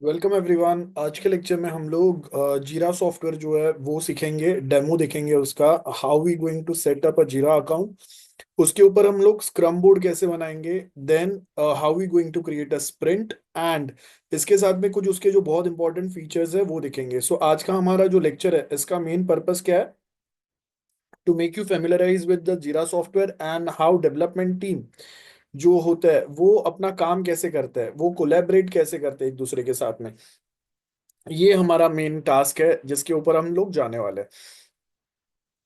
Welcome everyone. आज के lecture में हम लोग जीरा सॉफ्टवेयर जो है वो सीखेंगे, डेमो देखेंगे उसका। How we going to set up a Jira account. उसके ऊपर हम लोग स्क्रम बोर्ड कैसे बनाएंगे। Then how we going to create a sprint and इसके साथ में कुछ उसके जो बहुत इंपॉर्टेंट फीचर्स है वो देखेंगे। सो आज का हमारा जो लेक्चर है इसका मेन पर्पस क्या है? To make you familiarize with the Jira software and how development team जो होता है वो अपना काम कैसे करता है, वो कोलैबोरेट कैसे करते हैं एक दूसरे के साथ में। ये हमारा मेन टास्क है जिसके ऊपर हम लोग जाने वाले हैं।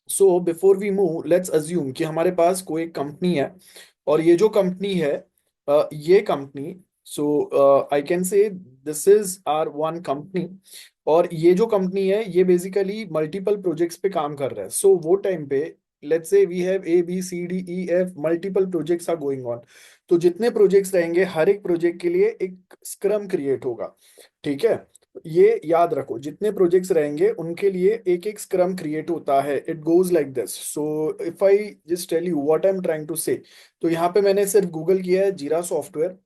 So before we move let's assume कि हमारे पास कोई कंपनी है, और ये जो कंपनी है, ये company, so I can say this is R one company. और ये जो कंपनी है ये बेसिकली मल्टीपल प्रोजेक्ट्स पे काम कर रहा है। सो वो टाइम पे let's say we have A B C D E F multiple projects are going on. तो जितने प्रोजेक्ट्स रहेंगे हर एक प्रोजेक्ट के लिए एक स्क्रम क्रिएट होगा। ठीक है, ये याद रखो, जितने प्रोजेक्ट्स रहेंगे उनके लिए एक एक स्क्रम क्रिएट होता है। It goes like this. So if I just tell you what I am trying to say, तो यहाँ पे मैंने सिर्फ गूगल किया है जीरा सॉफ्टवेयर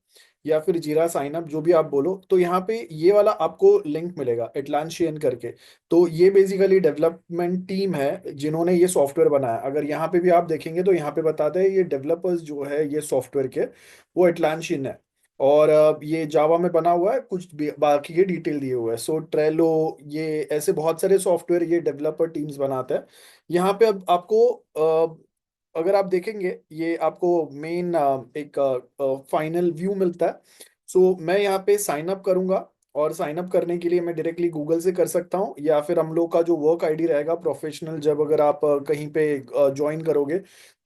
या फिर जीरा साइन अप, जो भी आप बोलो, तो यहाँ पे ये वाला आपको लिंक मिलेगा एटलांशियन करके। तो ये बेसिकली डेवलपमेंट टीम है जिन्होंने ये सॉफ्टवेयर बनाया। अगर यहाँ पे भी आप देखेंगे तो यहाँ पे बताते हैं ये डेवलपर्स जो है ये सॉफ्टवेयर के, वो एटलांशियन है। और ये जावा में बना हुआ है, कुछ बाकी के डिटेल दिए हुए हैं। सो ट्रेलो, ये ऐसे बहुत सारे सॉफ्टवेयर ये डेवलपर टीम्स बनाते हैं। यहाँ पे अब आपको अगर आप देखेंगे ये आपको मेन एक फाइनल व्यू मिलता है। सो मैं यहाँ पे साइन अप करूंगा, और साइन अप करने के लिए मैं डायरेक्टली गूगल से कर सकता हूँ, या फिर हम लोग का जो वर्क आईडी रहेगा प्रोफेशनल, जब अगर आप कहीं पे ज्वाइन करोगे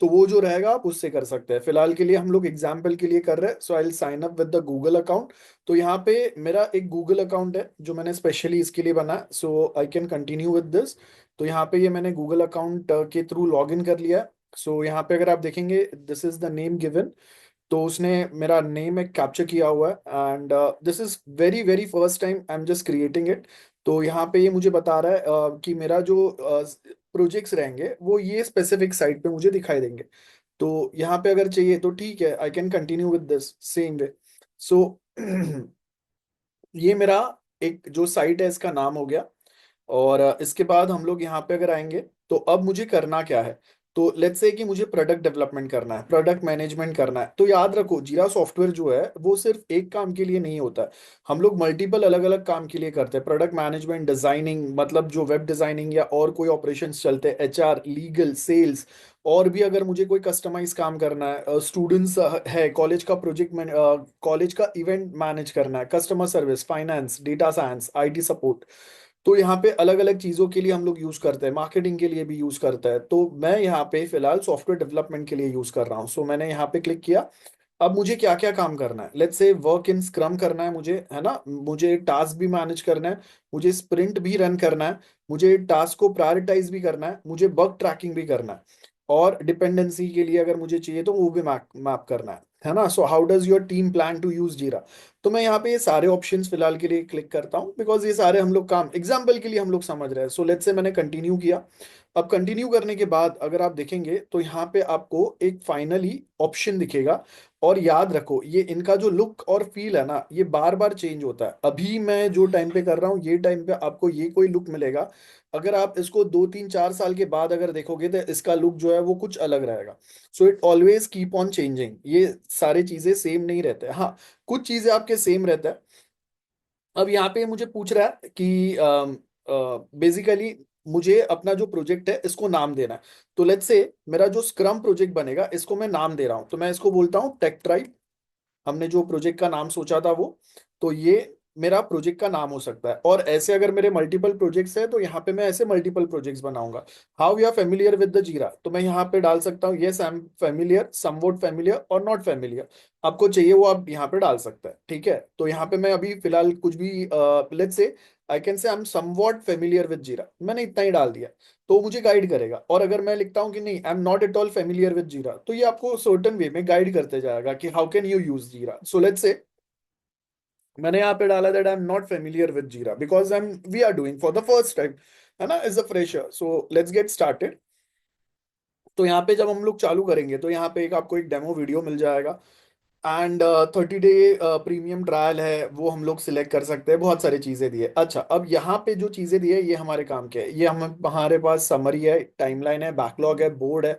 तो वो जो रहेगा आप उससे कर सकते हैं। फिलहाल के लिए हम लोग एग्जाम्पल के लिए कर रहे हैं। So I will sign up with the Google account. तो यहाँ पे मेरा एक गूगल अकाउंट है जो मैंने स्पेशली इसके लिए बनाया। So I can continue with this. तो यहाँ पे ये मैंने गूगल अकाउंट के थ्रू लॉग इन कर लिया है। सो यहाँ पे अगर आप देखेंगे this is the name given. तो उसने मेरा नेम एक कैप्चर किया हुआ है, and this is very very first time I am just creating it. तो यहाँ पे ये मुझे बता रहा है कि मेरा जो प्रोजेक्ट्स रहेंगे वो ये स्पेसिफिक साइट पे मुझे दिखाई देंगे। तो यहाँ पे अगर चाहिए तो ठीक है, I can continue with this same way. So ये मेरा एक जो साइट है इसका नाम हो गया। और इसके बाद हम लोग यहाँ पे अगर आएंगे तो अब मुझे करना क्या है। तो लेट्स से कि मुझे प्रोडक्ट डेवलपमेंट करना है, प्रोडक्ट मैनेजमेंट करना है। तो याद रखो जीरा सॉफ्टवेयर जो है वो सिर्फ एक काम के लिए नहीं होता है। हम लोग मल्टीपल अलग अलग काम के लिए करते हैं। प्रोडक्ट मैनेजमेंट, डिजाइनिंग, मतलब जो वेब डिजाइनिंग या और कोई ऑपरेशंस चलते हैं, HR, लीगल, सेल्स, और भी अगर मुझे कोई कस्टमाइज काम करना है, स्टूडेंट्स है, कॉलेज का प्रोजेक्ट, कॉलेज का इवेंट मैनेज करना है, customer service, finance, data science, IT support. तो यहाँ पे अलग अलग चीजों के लिए हम लोग यूज करते हैं, मार्केटिंग के लिए भी यूज करता है। तो मैं यहाँ पे फिलहाल सॉफ्टवेयर डेवलपमेंट के लिए यूज कर रहा हूँ। सो मैंने यहाँ पे क्लिक किया। अब मुझे क्या क्या काम करना है, let's say work in scrum करना है मुझे, है ना, मुझे टास्क भी मैनेज करना है, मुझे स्प्रिंट भी रन करना है, मुझे टास्क को प्रायोरिटाइज भी करना है, मुझे बग ट्रैकिंग भी करना है, और डिपेंडेंसी के लिए अगर मुझे चाहिए तो वो भी मैप मैप करना है ना। So how does your team plan to use Jira. तो मैं यहाँ पे ये सारे ऑप्शंस फिलहाल के लिए क्लिक करता हूँ, बिकॉज ये सारे हम लोग काम एग्जाम्पल के लिए हम लोग समझ रहे हैं। सो लेट्स से मैंने कंटिन्यू किया। अब कंटिन्यू करने के बाद अगर आप देखेंगे तो यहाँ पे आपको एक फाइनली ऑप्शन दिखेगा। और याद रखो ये इनका जो लुक और फील है ना ये बार बार चेंज होता है। अभी मैं जो टाइम पे कर रहा हूँ ये टाइम पे आपको ये कोई लुक मिलेगा। अगर आप इसको 2 3 4 साल के बाद अगर देखोगे तो इसका लुक जो है वो कुछ अलग रहेगा। So it always keep on changing, ये सारी चीजें सेम नहीं रहते हैं। हाँ, कुछ चीजें आपके सेम रहता है। अब यहाँ पे मुझे पूछ रहा है कि बेसिकली मुझे अपना जो प्रोजेक्ट है इसको नाम देना है। तो लेट्स से मेरा जो स्क्रम प्रोजेक्ट बनेगा इसको मैं नाम दे रहा हूँ, तो मैं इसको बोलता हूँ टेक ट्राइब। हमने जो प्रोजेक्ट का नाम सोचा था वो, तो ये मेरा प्रोजेक्ट का नाम हो सकता है। और ऐसे अगर मेरे मल्टीपल प्रोजेक्ट्स हैं तो यहाँ पे मैं ऐसे मल्टीपल प्रोजेक्ट्स बनाऊंगा। How you are familiar with the Jira, तो मैं यहाँ पे डाल सकता हूँ yes I am familiar, somewhat familiar, और नॉट फेमिलियर। आपको चाहिए वो आप यहाँ पे डाल सकते हैं। ठीक है, तो यहाँ पे मैं अभी फिलहाल कुछ भी, लेट्स से आई कैन से I am somewhat familiar with जीरा, मैंने इतना ही डाल दिया। तो मुझे गाइड करेगा। और अगर मैं लिखता हूँ कि नहीं आई am not at all familiar with जीरा, तो ये आपको सर्टन वे में गाइड करते जाएगा कि हाउ कैन यू यूज जीरा। सो लेट्स से मैंने यहाँ पे डाला that I am not familiar with Jira because I am we are doing for the first time, है ना, as a fresher. So let's get started. तो यहाँ पे जब हम लोग चालू करेंगे तो यहाँ पे एक आपको एक डेमो वीडियो मिल जाएगा। एंड 30 डे प्रीमियम ट्रायल है, वो हम लोग सिलेक्ट कर सकते हैं। बहुत सारी चीजें दी है। अच्छा, अब यहाँ पे जो चीजें दी है ये हमारे काम के है। ये हम हमारे पास समरी है, टाइमलाइन है, बैकलॉग है, बोर्ड है,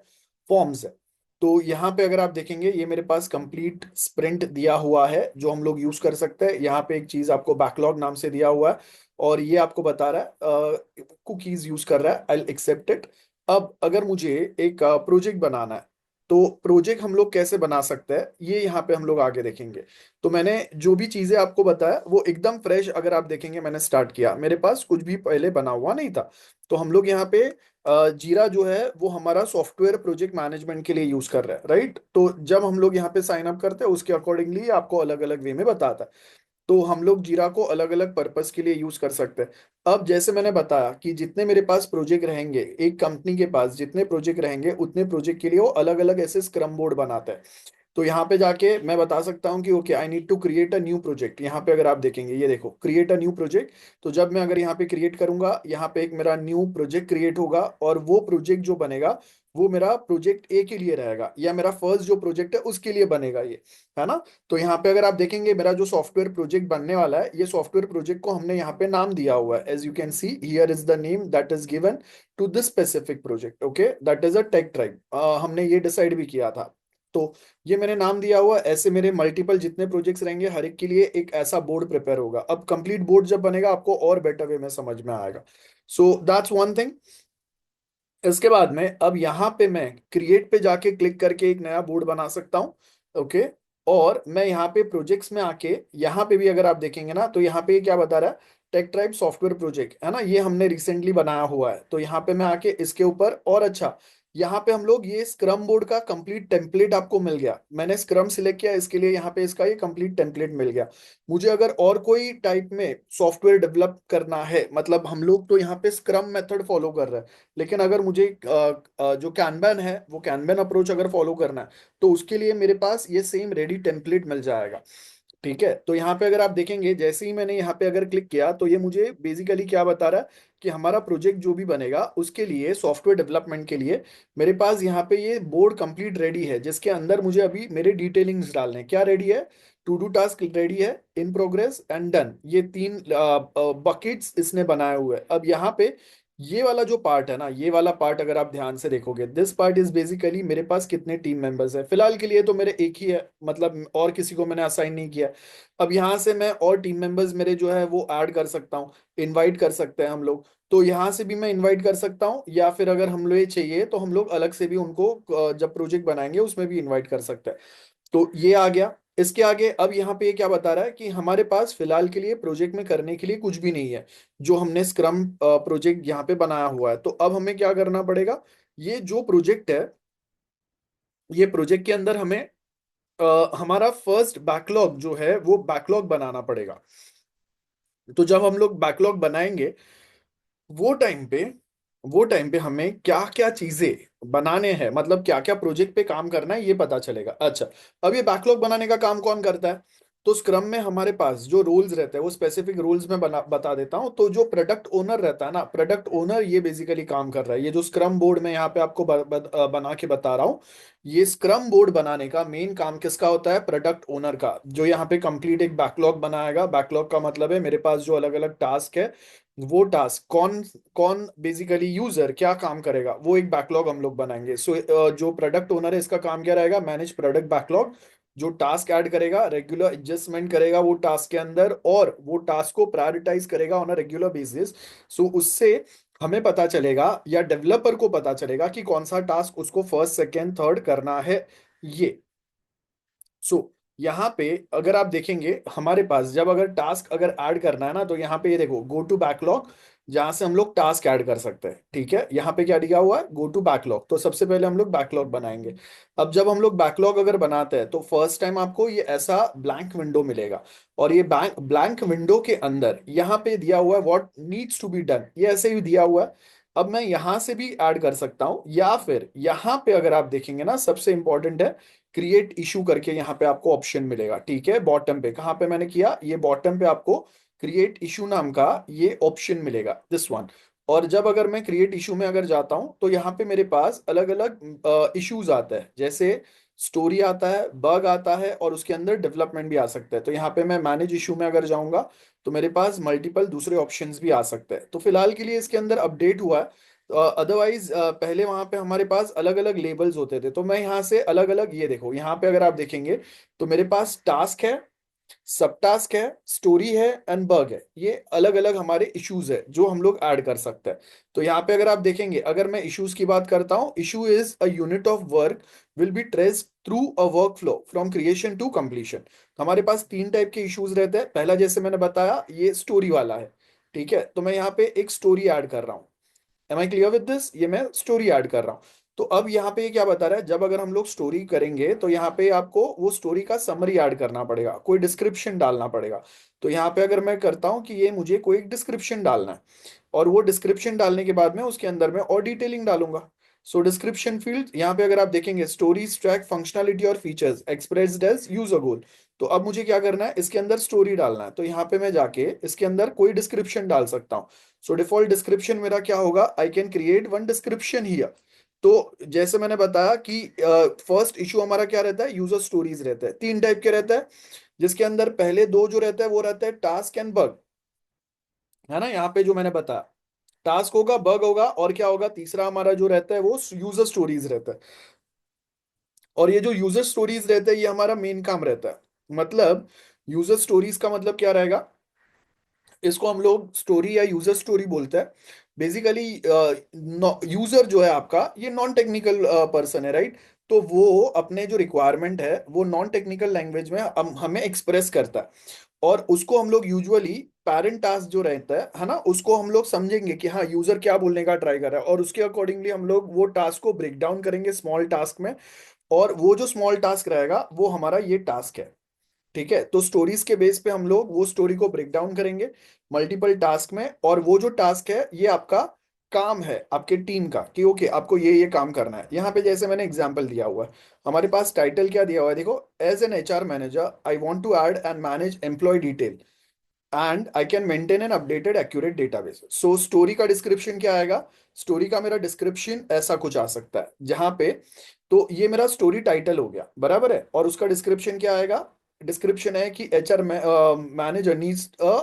फॉर्म्स है। तो यहाँ पे अगर आप देखेंगे ये मेरे पास कंप्लीट स्प्रिंट दिया हुआ है जो हम लोग यूज कर सकते हैं। यहाँ पे एक चीज आपको बैकलॉग नाम से दिया हुआ है और ये आपको बता रहा है कुकीज यूज कर रहा है, आई एक्सेप्ट इट। अब अगर मुझे एक प्रोजेक्ट बनाना है तो प्रोजेक्ट हम लोग कैसे बना सकते हैं ये यहाँ पे हम लोग आगे देखेंगे। तो मैंने जो भी चीजें आपको बताया वो एकदम फ्रेश, अगर आप देखेंगे मैंने स्टार्ट किया, मेरे पास कुछ भी पहले बना हुआ नहीं था। तो हम लोग यहाँ पे जीरा जो है वो हमारा सॉफ्टवेयर प्रोजेक्ट मैनेजमेंट के लिए यूज कर रहे हैं, राइट। तो जब हम लोग यहाँ पे साइन अप करते हैं उसके अकॉर्डिंगली आपको अलग अलग वे में बताता है। तो हम लोग जीरा को अलग अलग पर्पस के लिए यूज कर सकते हैं। अब जैसे मैंने बताया कि जितने मेरे पास प्रोजेक्ट रहेंगे, एक कंपनी के पास जितने प्रोजेक्ट रहेंगे उतने प्रोजेक्ट के लिए वो अलग अलग ऐसे स्क्रम बोर्ड बनाते हैं। तो यहाँ पे जाके मैं बता सकता हूँ कि okay I need to create a new project. यहाँ पे अगर आप देखेंगे ये देखो क्रिएट अ न्यू प्रोजेक्ट। तो जब मैं अगर यहाँ पे क्रिएट करूंगा, यहाँ पे एक मेरा न्यू प्रोजेक्ट क्रिएट होगा और वो प्रोजेक्ट जो बनेगा वो मेरा प्रोजेक्ट ए के लिए रहेगा, या मेरा फर्स्ट जो प्रोजेक्ट है उसके लिए बनेगा ये, है ना। तो यहाँ पे अगर आप देखेंगे मेरा जो सॉफ्टवेयर प्रोजेक्ट बनने वाला है, ये सॉफ्टवेयर प्रोजेक्ट को हमने यहाँ पे नाम दिया हुआ है। As you can see here is the name that is given to this specific project, okay, that is a tech tribe. हमने ये डिसाइड भी किया था। तो ये मैंने नाम दिया हुआ, ऐसे मेरे मल्टीपल जितने प्रोजेक्ट्स रहेंगे हर एक के लिए एक ऐसा बोर्ड प्रिपेयर होगा। अब कंप्लीट बोर्ड जब बनेगा आपको और बेटर वे में समझ में आएगा। So that's one thing. इसके बाद में अब यहाँ पे मैं क्रिएट पे जाके क्लिक करके एक नया बोर्ड बना सकता हूँ, ओके। और मैं यहाँ पे प्रोजेक्ट्स में आके यहाँ पे भी अगर आप देखेंगे ना तो यहाँ पे ये क्या बता रहा है, टेक ट्राइब सॉफ्टवेयर प्रोजेक्ट, है ना, ये हमने रिसेंटली बनाया हुआ है। तो यहाँ पे मैं आके इसके ऊपर, और अच्छा, यहाँ पे हम लोग ये स्क्रम बोर्ड का कंप्लीट टेम्पलेट आपको मिल गया। मैंने स्क्रम सिलेक्ट किया इसके लिए, यहाँ पे इसका ये कंप्लीट टेम्पलेट मिल गया। मुझे अगर और कोई टाइप में सॉफ्टवेयर डेवलप करना है, मतलब हम लोग तो यहाँ पे स्क्रम मेथड फॉलो कर रहे हैं, लेकिन अगर मुझे जो कैनबन है वो कैनबन अप्रोच अगर फॉलो करना है तो उसके लिए मेरे पास ये सेम रेडी टेम्पलेट मिल जाएगा। ठीक है, तो यहाँ पे अगर आप देखेंगे जैसे ही मैंने यहाँ पे अगर क्लिक किया तो ये मुझे बेसिकली क्या बता रहा है कि हमारा प्रोजेक्ट जो भी बनेगा उसके लिए सॉफ्टवेयर डेवलपमेंट के लिए मेरे पास यहाँ पे ये बोर्ड कंप्लीट रेडी है, जिसके अंदर मुझे अभी मेरे डिटेलिंग्स डालने हैं। क्या रेडी है, टू डू टास्क रेडी है, इन प्रोग्रेस एंड डन, ये तीन बकेट्स इसने बनाए हुए हैं। अब यहाँ पे ये वाला जो पार्ट है ना, ये वाला पार्ट अगर आप ध्यान से देखोगे, दिस पार्ट इज बेसिकली मेरे पास कितने टीम मेंबर्स है। फिलहाल के लिए तो मेरे एक ही है, मतलब और किसी को मैंने असाइन नहीं किया। अब यहाँ से मैं और टीम मेंबर्स मेरे जो है वो ऐड कर सकता हूँ, इनवाइट कर सकते हैं हम लोग। तो यहाँ से भी मैं इनवाइट कर सकता हूँ, या फिर अगर हम लोग ये चाहिए तो हम लोग अलग से भी उनको जब प्रोजेक्ट बनाएंगे उसमें भी इनवाइट कर सकते हैं। तो ये आ गया। इसके आगे अब यहाँ पे ये क्या बता रहा है कि हमारे पास फिलहाल के लिए प्रोजेक्ट में करने के लिए कुछ भी नहीं है, जो हमने स्क्रम प्रोजेक्ट यहाँ पे बनाया हुआ है। तो अब हमें क्या करना पड़ेगा, ये जो प्रोजेक्ट है, ये प्रोजेक्ट के अंदर हमें हमारा फर्स्ट बैकलॉग जो है वो बैकलॉग बनाना पड़ेगा। तो जब हम लोग बैकलॉग बनाएंगे वो टाइम पे वो टाइम पे हमें क्या क्या चीजें बनाने हैं, मतलब क्या क्या प्रोजेक्ट पे काम करना है ये पता चलेगा। अच्छा, अब ये बैकलॉग बनाने का काम कौन करता है, तो स्क्रम में हमारे पास जो रोल्स रहते हैं वो स्पेसिफिक रोल्स में बता देता हूँ। तो जो प्रोडक्ट ओनर रहता है ना, प्रोडक्ट ओनर ये बेसिकली काम कर रहा है। ये जो स्क्रम बोर्ड में यहाँ पे आपको बना के बता रहा हूँ, ये स्क्रम बोर्ड बनाने का मेन काम किसका होता है, प्रोडक्ट ओनर का, जो यहाँ पे कंप्लीट एक बैकलॉग बनाएगा। बैकलॉग का मतलब है मेरे पास जो अलग अलग टास्क है, वो टास्क कौन कौन बेसिकली यूजर क्या काम करेगा, वो एक बैकलॉग हम लोग बनाएंगे। सो जो प्रोडक्ट ओनर है इसका काम क्या रहेगा, मैनेज प्रोडक्ट बैकलॉग, जो टास्क ऐड करेगा, रेगुलर एडजस्टमेंट करेगा वो टास्क के अंदर, और वो टास्क को प्रायोरिटाइज करेगा ऑन अ रेगुलर बेसिस। सो उससे हमें पता चलेगा या डेवलपर को पता चलेगा कि कौन सा टास्क उसको फर्स्ट सेकेंड थर्ड करना है, ये। सो यहाँ पे अगर आप देखेंगे हमारे पास जब अगर टास्क अगर ऐड करना है ना, तो यहाँ पे ये देखो गो टू बैकलॉग, जहां से हम लोग टास्क ऐड कर सकते हैं। ठीक है, यहाँ पे क्या दिया हुआ है, गो टू बैकलॉग। तो सबसे पहले हम लोग बैकलॉग बनाएंगे। अब जब हम लोग बैकलॉग अगर बनाते हैं तो फर्स्ट टाइम आपको ये ऐसा ब्लैंक विंडो मिलेगा, और ये ब्लैंक विंडो के अंदर यहाँ पे दिया हुआ है what needs to be done, ये ऐसे ही दिया हुआ है। अब मैं यहाँ से भी ऐड कर सकता हूँ, या फिर यहाँ पे अगर आप देखेंगे ना, सबसे इंपॉर्टेंट है क्रिएट इशू करके यहाँ पे आपको ऑप्शन मिलेगा। ठीक है, बॉटम पे, कहाँ पे मैंने किया, ये बॉटम पे आपको क्रिएट इशू नाम का ये ऑप्शन मिलेगा, दिस वन। और जब अगर मैं क्रिएट इशू में अगर जाता हूँ तो यहाँ पे मेरे पास अलग अलग इश्यूज आता है। जैसे स्टोरी आता है, बग आता है, और उसके अंदर डेवलपमेंट भी आ सकता है। तो यहाँ पे मैं मैनेज इशू में अगर जाऊंगा तो मेरे पास मल्टीपल दूसरे ऑप्शंस भी आ सकते हैं। तो फिलहाल के लिए इसके अंदर अपडेट हुआ है। अदरवाइज पहले वहां पे हमारे पास अलग अलग लेबल्स होते थे, तो मैं यहाँ से अलग अलग, ये देखो यहाँ पे अगर आप देखेंगे तो मेरे पास टास्क है, सब टास्क है, स्टोरी है एंड बग है। ये अलग अलग हमारे इश्यूज है जो हम लोग ऐड कर सकते हैं। तो यहाँ पे अगर आप देखेंगे, अगर मैं इश्यूज की बात करता हूँ, issue is a unit of work will be traced through a work flow from creation to completion. हमारे पास तीन टाइप के इश्यूज रहते हैं। पहला जैसे मैंने बताया, ये स्टोरी वाला है, ठीक है। तो मैं यहाँ पे एक स्टोरी ऐड कर रहा हूँ। Am I clear with this? ये मैं स्टोरी ऐड कर रहा हूँ। तो अब यहाँ पे ये क्या बता रहा है, जब अगर हम लोग स्टोरी करेंगे तो यहाँ पे आपको वो स्टोरी का समरी ऐड करना पड़ेगा, कोई डिस्क्रिप्शन डालना पड़ेगा। तो यहाँ पे अगर मैं करता हूँ कि ये मुझे कोई एक डिस्क्रिप्शन डालना है, और वो डिस्क्रिप्शन डालने के बाद में उसके अंदर में और डिटेलिंग डालूंगा। सो डिस्क्रिप्शन फील्ड यहाँ पे अगर आप देखेंगे, स्टोरीज ट्रैक फंक्शनलिटी और फीचर्स एक्सप्रेस्ड एज यूजर गोल। तो अब मुझे क्या करना है, इसके अंदर स्टोरी डालना है। तो यहाँ पे मैं जाके इसके अंदर कोई डिस्क्रिप्शन डाल सकता हूँ। सो डिफॉल्ट डिस्क्रिप्शन मेरा क्या होगा, I can create one description here. तो जैसे मैंने बताया कि फर्स्ट इशू हमारा क्या रहता है, यूजर स्टोरीज रहता है, तीन टाइप के रहता है, जिसके अंदर पहले दो जो रहता है वो रहता है टास्क एंड बग, है ना। यहाँ पे जो मैंने बताया, टास्क होगा, बग होगा, और क्या होगा, तीसरा हमारा जो रहता है वो यूजर स्टोरीज रहता है। और ये जो यूजर स्टोरीज रहता है ये हमारा मेन काम रहता है। मतलब यूजर स्टोरीज का मतलब क्या रहेगा, इसको हम लोग स्टोरी या यूजर स्टोरी बोलते हैं। बेसिकली यूजर जो है आपका, ये नॉन टेक्निकल पर्सन है, राइट। तो वो अपने जो रिक्वायरमेंट है वो नॉन टेक्निकल लैंग्वेज में हमें एक्सप्रेस करता है। और उसको हम लोग यूजुअली पैरेंट टास्क जो रहता है ना, उसको हम लोग समझेंगे कि हाँ यूजर क्या बोलने का ट्राई कर रहा है, और उसके अकॉर्डिंगली हम लोग वो टास्क को ब्रेक डाउन करेंगे स्मॉल टास्क में। और वो जो स्मॉल टास्क रहेगा वो हमारा ये टास्क है, ठीक है। तो स्टोरीज के बेस पे हम लोग वो स्टोरी को ब्रेक डाउन करेंगे मल्टीपल टास्क में, और वो जो टास्क है ये आपका काम है आपके टीम का, कि ओके आपको ये काम करना है। यहाँ पे जैसे मैंने एग्जांपल दिया हुआ है, हमारे पास टाइटल क्या दिया हुआ है, देखो, as an HR manager I want to add and manage employee detail and I can maintain an updated accurate database. So story का डिस्क्रिप्शन क्या आएगा, स्टोरी का मेरा डिस्क्रिप्शन ऐसा कुछ आ सकता है जहां पे, तो ये मेरा स्टोरी टाइटल हो गया, बराबर है। और उसका डिस्क्रिप्शन क्या आएगा, डिस्क्रिप्शन है कि HR manager needs a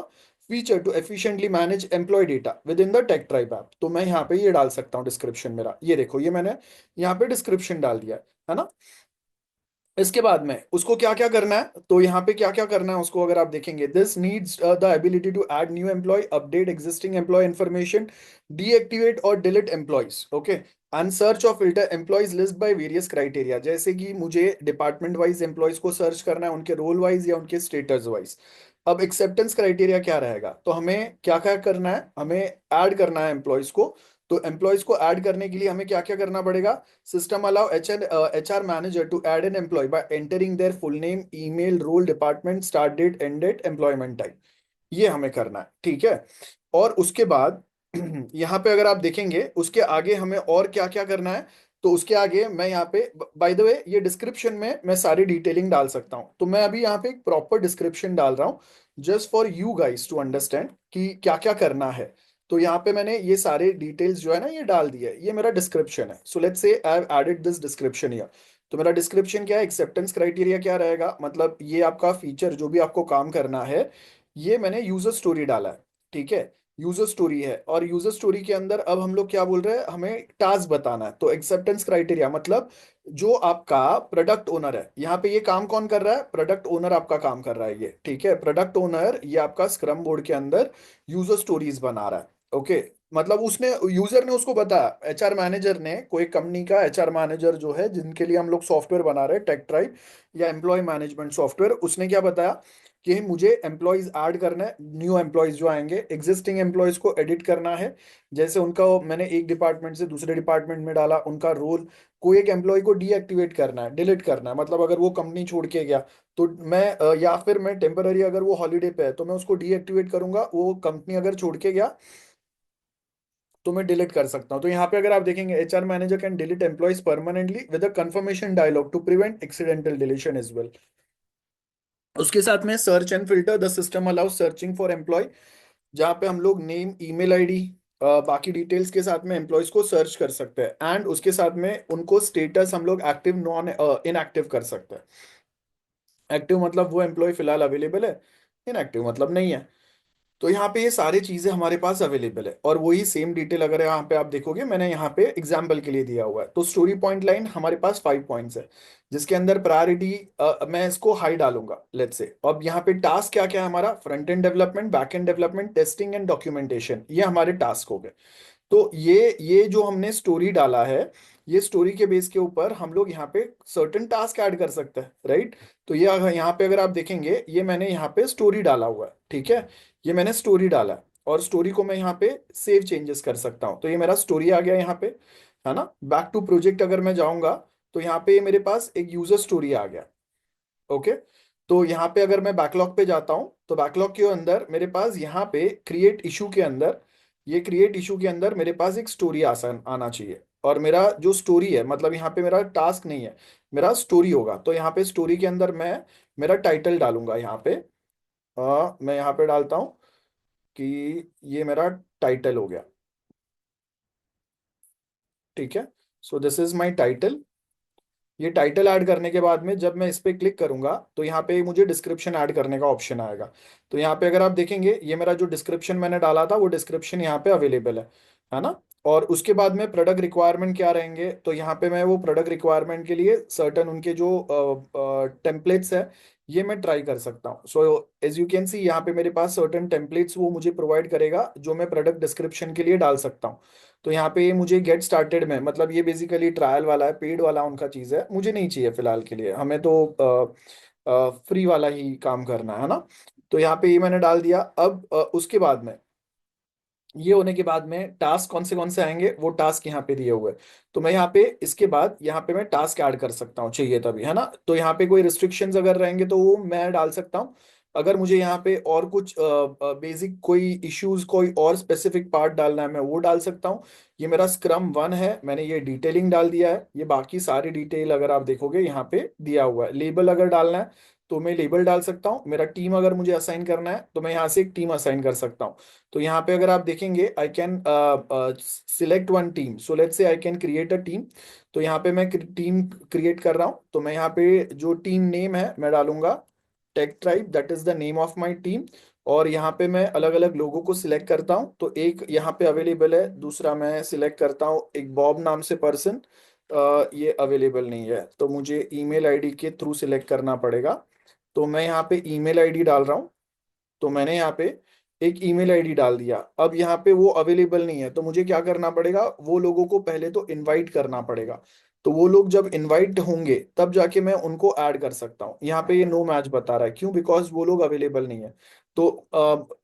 feature to efficiently manage employee data with in the tech tribe app. तो मैं यहाँ पे ये डाल सकता हूँ डिस्क्रिप्शन मेरा, ये देखो ये मैंने यहाँ पे डिस्क्रिप्शन डाल दिया है ना। इसके बाद में उसको क्या क्या करना है, तो यहाँ पे क्या क्या करना है उसको अगर आप देखेंगे, this needs the ability to add new employee, update existing employee information, deactivate और delete employees, okay, and search और filter employees list by various criteria. जैसे कि मुझे डिपार्टमेंट वाइज एम्प्लॉयज को सर्च करना है, उनके रोल वाइज या उनके स्टेटस वाइज। अब एक्सेप्टेंस क्राइटेरिया क्या रहेगा, तो हमें क्या क्या करना है, हमें ऐड करना है एम्प्लॉयज को। तो एम्प्लॉयज को ऐड करने के लिए हमें क्या क्या करना पड़ेगा, system allow HR manager to add an employee by entering their full name, email, role, department, start date, end date, employment type. ये हमें करना है, ठीक है। और उसके बाद यहाँ पे अगर आप देखेंगे उसके आगे हमें और क्या क्या करना है, तो उसके आगे मैं यहाँ पे, बाय द वे, ये डिस्क्रिप्शन में मैं सारी डिटेलिंग डाल सकता हूँ। तो मैं अभी यहाँ पे एक प्रॉपर डिस्क्रिप्शन डाल रहा हूँ just for you guys to understand कि क्या क्या करना है। तो यहाँ पे मैंने ये सारे डिटेल्स जो है ना ये डाल दिया है, ये मेरा डिस्क्रिप्शन है। So let's say I have added this description here. तो मेरा डिस्क्रिप्शन क्या है, एक्सेप्टेंस क्राइटेरिया क्या रहेगा, मतलब ये आपका फीचर जो भी आपको काम करना है, ये मैंने यूजर स्टोरी डाला है, ठीक है। यूजर स्टोरी है, और यूजर स्टोरी के अंदर अब हम लोग क्या बोल रहे हैं, हमें टास्क बताना है। तो एक्सेप्टेंस क्राइटेरिया मतलब जो आपका प्रोडक्ट ओनर है, यहाँ पे ये काम कौन कर रहा है, प्रोडक्ट ओनर आपका काम कर रहा है ये, ठीक है। प्रोडक्ट ओनर ये आपका स्क्रम बोर्ड के अंदर यूजर स्टोरीज बना रहा है, ओके। मतलब उसने, यूजर ने उसको बताया, एचआर मैनेजर ने, कोई कंपनी का एचआर मैनेजर जो है जिनके लिए हम लोग सॉफ्टवेयर बना रहे हैं, टेक ट्राइब या एम्प्लॉय मैनेजमेंट सॉफ्टवेयर, उसने क्या बताया कि मुझे एम्प्लॉयज ऐड करना है, न्यू एम्प्लॉयज जो आएंगे, एग्जिस्टिंग एम्प्लॉयज को एडिट करना है। जैसे उनका मैंने एक डिपार्टमेंट से दूसरे डिपार्टमेंट में डाला उनका रोल, कोई एक एम्प्लॉय को डीएक्टिवेट करना है, डिलीट करना है, मतलब अगर वो कंपनी छोड़ के गया तो मैं या फिर मैं टेम्पररी, अगर वो हॉलीडे पे है तो मैं उसको डीएक्टिवेट करूंगा, वो कंपनी अगर छोड़ के गया तो मैं डिलीट कर सकता हूं। तो यहाँ पे अगर आप देखेंगे, HR manager can delete employees permanently with a confirmation dialog to prevent accidental deletion as well. उसके साथ में search and filter, the system allow searching for employee, जहाँ पे हम लोग नेम, ईमेल आईडी, बाकी डिटेल्स के साथ में एम्प्लॉयज को सर्च कर सकते हैं, एंड उसके साथ में उनको स्टेटस हम लोग एक्टिव नॉन इनएक्टिव कर सकते हैं। एक्टिव मतलब वो एम्प्लॉय फिलहाल अवेलेबल है, इनएक्टिव मतलब नहीं है। तो यहाँ पे ये सारी चीजें हमारे पास अवेलेबल है, और वही सेम डिटेल अगर यहाँ पे आप देखोगे मैंने यहाँ पे एग्जाम्पल के लिए दिया हुआ है। तो स्टोरी पॉइंट लाइन हमारे पास 5 पॉइंट्स है, जिसके अंदर प्रायोरिटी मैं इसको हाई डालूंगा लेट्स से। अब यहाँ पे टास्क क्या क्या है हमारा, front end development, back and development, testing and documentation, ये हमारे टास्क हो गए। तो ये जो हमने स्टोरी डाला है, ये स्टोरी के बेस के ऊपर हम लोग यहाँ पे सर्टेन टास्क ऐड कर सकते हैं, राइट। तो ये यहाँ पे अगर आप देखेंगे, ये मैंने यहाँ पे स्टोरी डाला हुआ है, ठीक है। ये मैंने स्टोरी डाला है, और स्टोरी को मैं यहाँ पे सेव चेंजेस कर सकता हूँ। तो ये मेरा स्टोरी आ गया यहाँ पे, है ना। बैक टू प्रोजेक्ट अगर मैं जाऊंगा, तो यहाँ पे मेरे पास एक यूजर स्टोरी आ गया। ओके। तो यहाँ पे अगर मैं बैकलॉग पे जाता हूँ, तो बैकलॉग के अंदर मेरे पास यहाँ पे क्रिएट इशू के अंदर, ये क्रिएट इशू के अंदर मेरे पास एक स्टोरी आसान आना चाहिए। और मेरा जो स्टोरी है, मतलब यहाँ पे मेरा टास्क नहीं है, मेरा स्टोरी होगा। तो यहाँ पे स्टोरी के अंदर मैं मेरा टाइटल डालूंगा यहाँ पे। मैं यहाँ पे डालता हूँ कि ये मेरा टाइटल हो गया, ठीक है। So this is my title. ये टाइटल ऐड करने के बाद में जब मैं इस पे क्लिक करूंगा, तो यहाँ पे मुझे डिस्क्रिप्शन ऐड करने का ऑप्शन आएगा। तो यहाँ पे अगर आप देखेंगे, ये मेरा जो डिस्क्रिप्शन मैंने डाला था वो डिस्क्रिप्शन यहाँ पे अवेलेबल है ना। और उसके बाद में प्रोडक्ट रिक्वायरमेंट क्या रहेंगे, तो यहाँ पे मैं वो प्रोडक्ट रिक्वायरमेंट के लिए सर्टन उनके जो टेम्पलेट्स है, ये मैं ट्राई कर सकता हूँ। So as you can see यहाँ पे मेरे पास सर्टन टेम्पलेट्स वो मुझे प्रोवाइड करेगा, जो मैं प्रोडक्ट डिस्क्रिप्शन के लिए डाल सकता हूँ। तो यहाँ पे ये मुझे गेट स्टार्टेड में, मतलब ये बेसिकली ट्रायल वाला है, पेड वाला उनका चीज़ है, मुझे नहीं चाहिए फिलहाल के लिए, हमें तो फ्री वाला ही काम करना है ना। तो यहाँ पे ये मैंने डाल दिया। अब उसके बाद में, ये होने के बाद में टास्क कौन से आएंगे, वो टास्क यहाँ पे दिए हुए हैं। तो मैं यहाँ पे इसके बाद यहाँ पे मैं टास्क ऐड कर सकता हूँ, चाहिए तभी, है ना। तो यहाँ पे कोई रिस्ट्रिक्शंस अगर रहेंगे तो वो मैं डाल सकता हूँ। अगर मुझे यहाँ पे और कुछ बेसिक कोई इश्यूज, कोई और स्पेसिफिक पार्ट डालना है, मैं वो डाल सकता हूँ। ये मेरा स्क्रम 1 है, मैंने ये डिटेलिंग डाल दिया है। ये बाकी सारी डिटेल अगर आप देखोगे यहाँ पे दिया हुआ है। लेबल अगर डालना है तो मैं लेबल डाल सकता हूँ। मेरा टीम अगर मुझे असाइन करना है, तो मैं यहाँ से एक टीम असाइन कर सकता हूँ। तो यहाँ पे अगर आप देखेंगे, I can select one team. So let's say I can create a team. तो यहाँ पे मैं टीम क्रिएट कर रहा हूँ। तो मैं यहाँ पे जो टीम नेम है मैं डालूंगा tech tribe, that is the name of my team. और यहाँ पे मैं अलग अलग लोगों को सिलेक्ट करता हूँ। तो एक यहाँ पे अवेलेबल है, दूसरा मैं सिलेक्ट करता हूँ एक बॉब नाम से पर्सन, ये अवेलेबल नहीं है, तो मुझे ईमेल आईडी के थ्रू सिलेक्ट करना पड़ेगा। तो मैं यहाँ पे ईमेल आईडी डाल रहा हूँ। तो मैंने यहाँ पे एक ईमेल आईडी डाल दिया। अब यहाँ पे वो अवेलेबल नहीं है, तो मुझे क्या करना पड़ेगा, वो लोगों को पहले तो इनवाइट करना पड़ेगा। तो वो लोग जब इनवाइट होंगे, तब जाके मैं उनको ऐड कर सकता हूँ। यहाँ पे ये नो मैच बता रहा है, क्यों, बिकॉज वो लोग अवेलेबल नहीं है। तो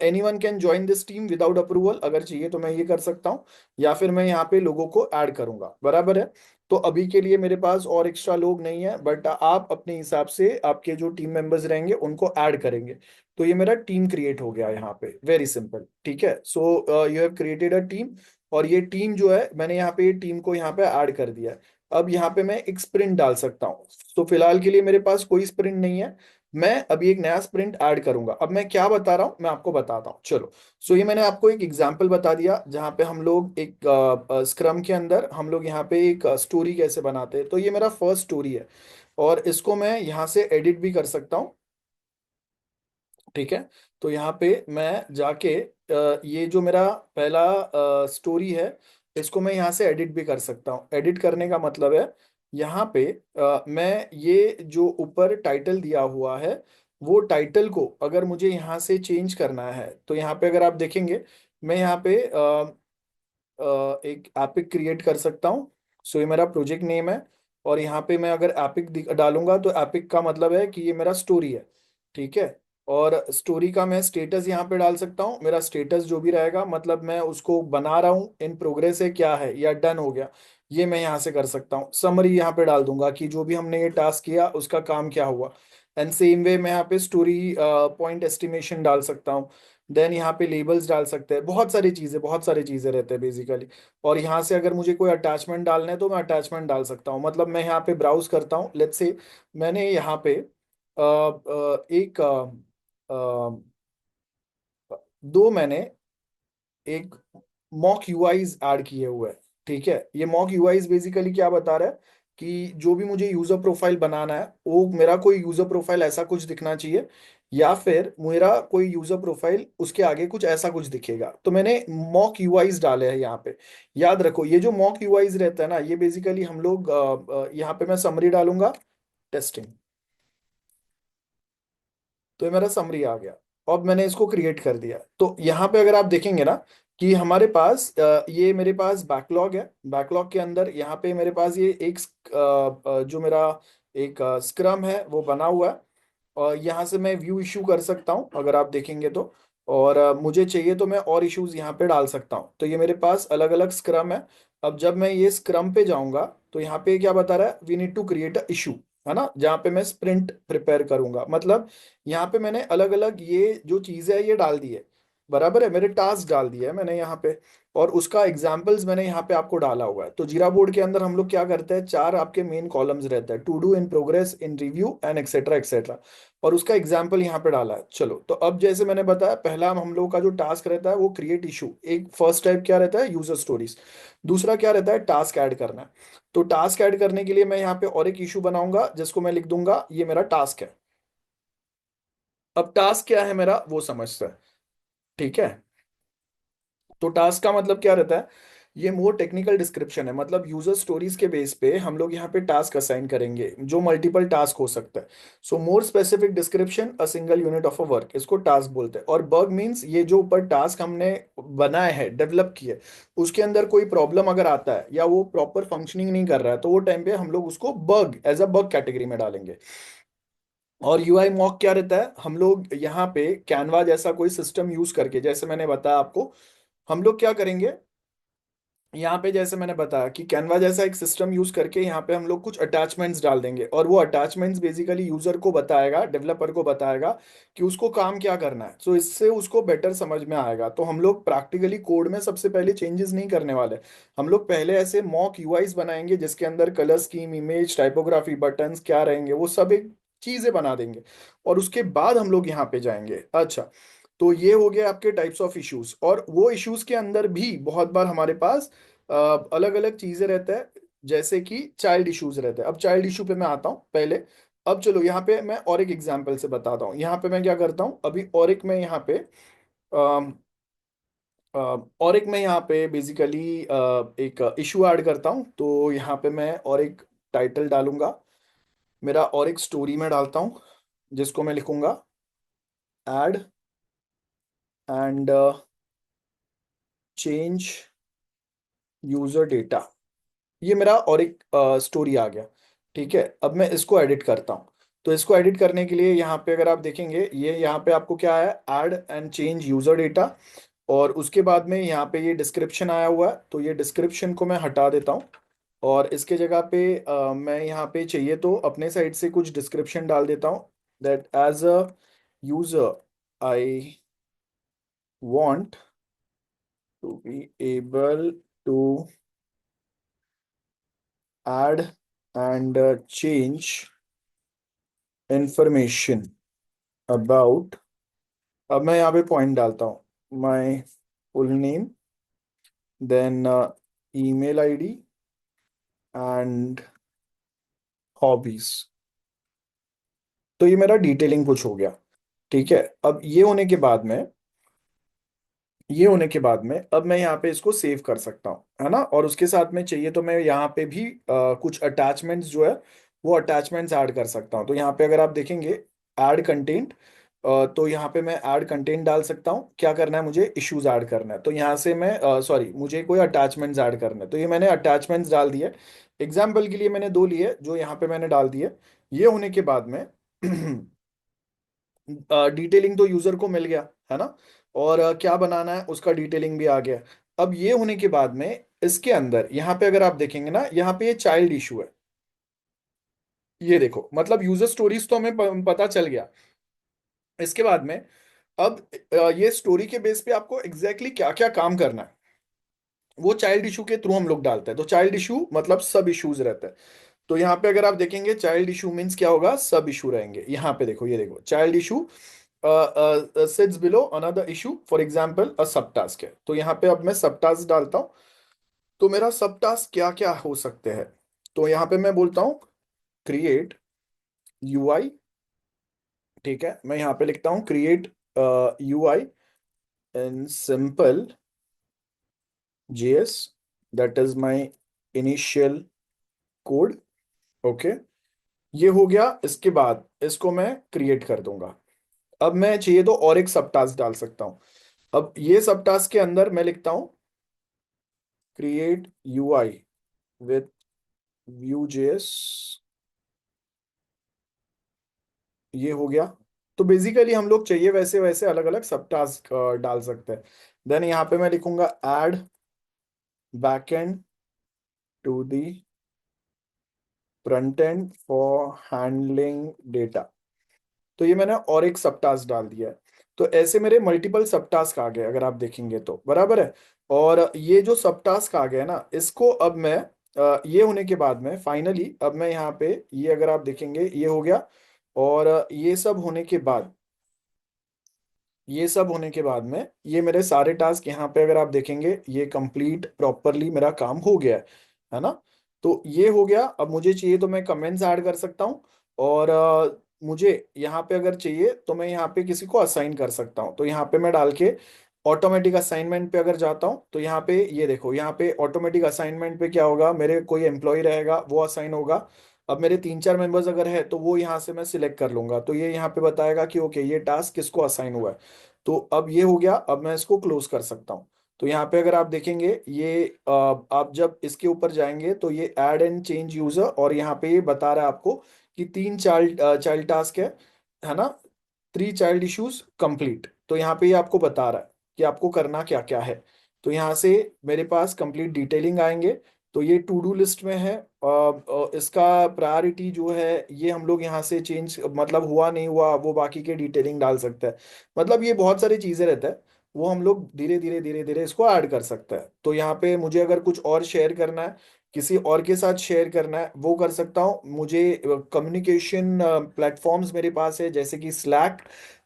any one can join this team without approval, अगर चाहिए तो मैं ये कर सकता हूँ, या फिर मैं यहाँ पे लोगों को ऐड करूंगा, बराबर है। तो अभी के लिए मेरे पास और एक्स्ट्रा लोग नहीं है, बट आप अपने हिसाब से आपके जो टीम मेंबर्स रहेंगे उनको ऐड करेंगे। तो ये मेरा टीम क्रिएट हो गया यहाँ पे, वेरी सिंपल, ठीक है। So you have created a team, और ये टीम जो है मैंने यहाँ पे टीम को यहाँ पे ऐड कर दिया है। अब यहाँ पे मैं एक स्प्रिंट डाल सकता हूँ। तो फिलहाल के लिए मेरे पास कोई स्प्रिंट नहीं है, मैं अभी एक नया स्प्रिंट ऐड करूंगा। अब मैं क्या बता रहा हूँ मैं आपको बताता हूँ, चलो। सो ये मैंने आपको एक एग्जाम्पल बता दिया, जहाँ पे हम लोग एक स्क्रम के अंदर हम लोग यहाँ पे एक स्टोरी कैसे बनाते हैं। तो ये मेरा फर्स्ट स्टोरी है, और इसको मैं यहाँ से एडिट भी कर सकता हूँ, ठीक है। तो यहाँ पे मैं जाके ये जो मेरा पहला स्टोरी है, इसको मैं यहाँ से एडिट भी कर सकता हूँ। एडिट करने का मतलब है, यहाँ पे मैं ये जो ऊपर टाइटल दिया हुआ है, वो टाइटल को अगर मुझे यहाँ से चेंज करना है, तो यहाँ पे अगर आप देखेंगे, मैं यहाँ पे एक एपिक क्रिएट कर सकता हूँ। सो ये मेरा प्रोजेक्ट नेम है, और यहाँ पे मैं अगर एपिक डालूंगा, तो एपिक का मतलब है कि ये मेरा स्टोरी है, ठीक है। और स्टोरी का मैं स्टेटस यहाँ पे डाल सकता हूँ। मेरा स्टेटस जो भी रहेगा, मतलब मैं उसको बना रहा हूँ, इन प्रोग्रेस है क्या है, या डन हो गया, ये मैं यहाँ से कर सकता हूँ। समरी यहाँ पे डाल दूंगा कि जो भी हमने ये टास्क किया उसका काम क्या हुआ। एंड सेम वे मैं यहाँ पे स्टोरी पॉइंट एस्टिमेशन डाल सकता हूँ। देन यहाँ पे लेबल्स डाल सकते हैं, बहुत सारी चीजें रहते हैं बेसिकली। और यहाँ से अगर मुझे कोई अटैचमेंट डालना है, तो मैं अटैचमेंट डाल सकता हूँ। मतलब मैं यहाँ पे ब्राउज करता हूँ, लेट्स से मैंने यहाँ पे एक दो मैंने एक मॉक यूआईज ऐड किए हुए हैं। ठीक है, ये मॉक यूआईज बेसिकली क्या बता रहा है कि जो भी मुझे यूजर प्रोफाइल बनाना है वो मेरा कोई यूजर प्रोफाइल ऐसा कुछ दिखना चाहिए, या फिर मेरा कोई यूजर प्रोफाइल उसके आगे कुछ ऐसा कुछ दिखेगा। तो मैंने मॉक यूआईज डाले हैं यहाँ पे। याद रखो ये जो मॉक यूआईज रहता है ना, ये बेसिकली हम लोग यहाँ पे मैं समरी डालूंगा, टेस्टिंग। तो ये मेरा समरी आ गया। अब मैंने इसको क्रिएट कर दिया। तो यहाँ पे अगर आप देखेंगे ना कि हमारे पास ये मेरे पास बैकलॉग है। बैकलॉग के अंदर यहाँ पे मेरे पास ये एक जो मेरा एक स्क्रम है वो बना हुआ है। और यहाँ से मैं व्यू इशू कर सकता हूँ अगर आप देखेंगे तो। और मुझे चाहिए तो मैं और इश्यूज यहाँ पे डाल सकता हूँ। तो ये मेरे पास अलग अलग स्क्रम है। अब जब मैं ये स्क्रम पे जाऊंगा तो यहाँ पे क्या बता रहा है, we need to create a issue, है ना, जहाँ पे मैं स्प्रिंट प्रिपेयर करूंगा। मतलब यहाँ पे मैंने अलग अलग ये जो चीजें है ये डाल दी है। बराबर है, मेरे टास्क डाल दिए है मैंने यहाँ पे। और उसका एग्जाम्पल्स मैंने यहाँ पे आपको डाला हुआ है। तो जीरा बोर्ड के अंदर हम लोग क्या करते हैं, चार आपके मेन कॉलम्स रहते हैं, to do, in progress, in review and etcetera etcetera. और उसका एग्जाम्पल यहाँ पे डाला है। चलो, तो अब जैसे मैंने बताया, पहला हम लोग का जो टास्क रहता है वो क्रिएट इशू। एक फर्स्ट टाइप क्या रहता है, यूजर स्टोरीज। दूसरा क्या रहता है, टास्क ऐड करना है। तो टास्क ऐड करने के लिए मैं यहाँ पे और एक इशू बनाऊंगा जिसको मैं लिख दूंगा ये मेरा टास्क है। अब टास्क क्या है मेरा वो समझता है। ठीक है, तो टास्क का मतलब क्या रहता है, ये मोर टेक्निकल डिस्क्रिप्शन है। मतलब यूजर स्टोरीज के बेस पे हम लोग यहाँ पे टास्क असाइन करेंगे जो मल्टीपल टास्क हो सकता है। So more specific description a single unit of a work, इसको टास्क बोलते हैं। और बग मीन्स ये जो ऊपर टास्क हमने बनाया है, डेवलप किया है, उसके अंदर कोई प्रॉब्लम अगर आता है या वो प्रॉपर फंक्शनिंग नहीं कर रहा है तो वो टाइम पे हम लोग उसको bug, as a bug category में डालेंगे। और यूआई मॉक क्या रहता है, हम लोग यहाँ पे कैनवा जैसा कोई सिस्टम यूज करके, जैसे मैंने बताया आपको, हम लोग क्या करेंगे यहाँ पे, जैसे मैंने बताया कि कैनवा जैसा एक सिस्टम यूज करके यहाँ पे हम लोग कुछ अटैचमेंट्स डाल देंगे। और वो अटैचमेंट्स बेसिकली यूजर को बताएगा, डेवलपर को बताएगा कि उसको काम क्या करना है। सो इससे उसको बेटर समझ में आएगा। तो हम लोग प्रैक्टिकली कोड में सबसे पहले चेंजेस नहीं करने वाले। हम लोग पहले ऐसे मॉक यूआईज बनाएंगे जिसके अंदर colour scheme, image, typography, buttons क्या रहेंगे वो सब एक चीजें बना देंगे। और उसके बाद हम लोग यहाँ पे जाएंगे। अच्छा, तो ये हो गया आपके टाइप्स ऑफ इश्यूज। और वो इश्यूज के अंदर भी बहुत बार हमारे पास अलग अलग चीजें रहते हैं, जैसे कि चाइल्ड इश्यूज रहते हैं। अब चाइल्ड इशू पे मैं आता हूँ पहले। अब चलो यहाँ पे मैं और एक एग्जांपल से बताता हूँ। यहाँ पे मैं क्या करता हूँ, अभी और एक मैं यहाँ पे और एक मैं यहाँ पे बेसिकली एक इशू ऐड करता हूँ। तो यहाँ पे मैं और एक टाइटल डालूंगा, मेरा और एक स्टोरी में डालता हूँ जिसको मैं लिखूंगा add and change user data. ये मेरा और एक स्टोरी आ गया। ठीक है, अब मैं इसको एडिट करता हूँ। तो इसको एडिट करने के लिए यहाँ पे अगर आप देखेंगे, ये यहाँ पे आपको क्या है, add and change user data. और उसके बाद में यहाँ पे ये डिस्क्रिप्शन आया हुआ है, तो ये डिस्क्रिप्शन को मैं हटा देता हूँ। और इसके जगह पे मैं यहाँ पे चाहिए तो अपने साइड से कुछ डिस्क्रिप्शन डाल देता हूँ, that as a user I want to be able to add and change information about. अब मैं यहाँ पे पॉइंट डालता हूँ, my full name, then email ID and hobbies. तो ये मेरा डिटेलिंग कुछ हो गया। ठीक है, अब ये होने के बाद में अब मैं यहाँ पे इसको सेव कर सकता हूँ, है ना। और उसके साथ में चाहिए तो मैं यहाँ पे भी कुछ अटैचमेंट्स जो है वो अटैचमेंट्स ऐड कर सकता हूँ। तो यहाँ पे अगर आप देखेंगे ऐड कंटेंट, तो यहाँ पे मैं ऐड कंटेंट डाल सकता हूँ। क्या करना है, मुझे इश्यूज ऐड करना है। तो यहाँ से मैं सॉरी, मुझे कोई अटैचमेंट्स ऐड करना है। तो ये मैंने अटैचमेंट्स डाल दिए। एग्जाम्पल के लिए मैंने दो लिए जो यहाँ पे मैंने डाल दिए। ये होने के बाद में डिटेलिंग तो यूजर को मिल गया, है ना। और क्या बनाना है उसका डिटेलिंग भी आ गया। अब ये होने के बाद में इसके अंदर यहाँ पे अगर आप देखेंगे ना, यहाँ पे ये चाइल्ड इशू है। ये देखो, मतलब यूजर स्टोरीज तो हमें पता चल गया। इसके बाद में अब ये स्टोरी के बेस पे आपको एग्जैक्टली क्या क्या काम करना है वो चाइल्ड इशू के थ्रू हम लोग डालते हैं। तो चाइल्ड इशू मतलब सब इश्यूज रहते हैं। तो यहाँ पे अगर आप देखेंगे चाइल्ड इशू मीन्स क्या होगा, सब इशू रहेंगे। यहाँ पे देखो, ये देखो child issue sits below another issue, for example a sub task है, तो यहाँ पे अब मैं सब टास्क डालता हूँ। तो मेरा सब टास्क क्या क्या हो सकते हैं, तो यहाँ पे मैं बोलता हूँ क्रिएट यूआई। ठीक है, मैं यहाँ पे लिखता हूँ create UI in simple JS, that is my initial code. Okay, ये हो गया। इसके बाद इसको मैं क्रिएट कर दूंगा। अब मैं चाहिए तो और एक सब टास्क डाल सकता हूँ। अब ये सब टास्क के अंदर मैं लिखता हूँ create UI with Vue JS, ये हो गया। तो बेसिकली हम लोग चाहिए वैसे वैसे अलग अलग सब टास्क डाल सकते हैं। देन यहाँ पे मैं लिखूंगा add backend to the front end for handling data. तो ये मैंने और एक सब टास्क डाल दिया है। तो ऐसे मेरे मल्टीपल सब टास्क आ गए, अगर आप देखेंगे तो बराबर है। और ये जो सब टास्क आ गया ना, इसको अब मैं ये होने के बाद में फाइनली अब मैं यहाँ पे ये अगर आप देखेंगे ये हो गया। और ये सब होने के बाद, ये सब होने के बाद में ये मेरे सारे टास्क यहाँ पे अगर आप देखेंगे ये कंप्लीट प्रॉपरली मेरा काम हो गया है ना। तो ये हो गया। अब मुझे चाहिए तो मैं कमेंट्स ऐड कर सकता हूँ। और मुझे यहाँ पे अगर चाहिए तो मैं यहाँ पे किसी को असाइन कर सकता हूँ। तो यहाँ पे मैं डाल के ऑटोमेटिक असाइनमेंट पे अगर जाता हूँ तो यहाँ पे ये देखो, यहाँ पे ऑटोमेटिक असाइनमेंट पे क्या होगा, मेरे कोई एम्प्लॉय रहेगा वो असाइन होगा। अब मेरे 3 4 मेंबर्स अगर है तो वो यहाँ से मैं सिलेक्ट कर लूंगा, तो ये यहाँ पे बताएगा कि ओके ये टास्क किसको असाइन हुआ है। तो अब ये हो गया, अब मैं इसको क्लोज कर सकता हूँ। तो यहाँ पे अगर आप देखेंगे ये आप जब इसके ऊपर जाएंगे तो ये ऐड एंड चेंज यूजर, और यहाँ पे ये बता रहा है आपको कि 3 चाइल्ड चाइल्ड टास्क है ना, 3 चाइल्ड इश्यूज कंप्लीट। तो यहाँ पे ये आपको बता रहा है कि आपको करना क्या क्या है। तो यहाँ से मेरे पास कंप्लीट डिटेलिंग आएंगे। तो ये टू डू लिस्ट में है। इसका प्रायोरिटी जो है ये हम लोग यहाँ से चेंज, मतलब हुआ नहीं हुआ वो बाकी के डिटेलिंग डाल सकते हैं। मतलब ये बहुत सारी चीजें रहता है, वो हम लोग धीरे धीरे धीरे धीरे इसको ऐड कर सकते हैं। तो यहाँ पे मुझे अगर कुछ और शेयर करना है, किसी और के साथ शेयर करना है, वो कर सकता हूँ। मुझे कम्युनिकेशन प्लेटफॉर्म्स मेरे पास है जैसे कि स्लैक,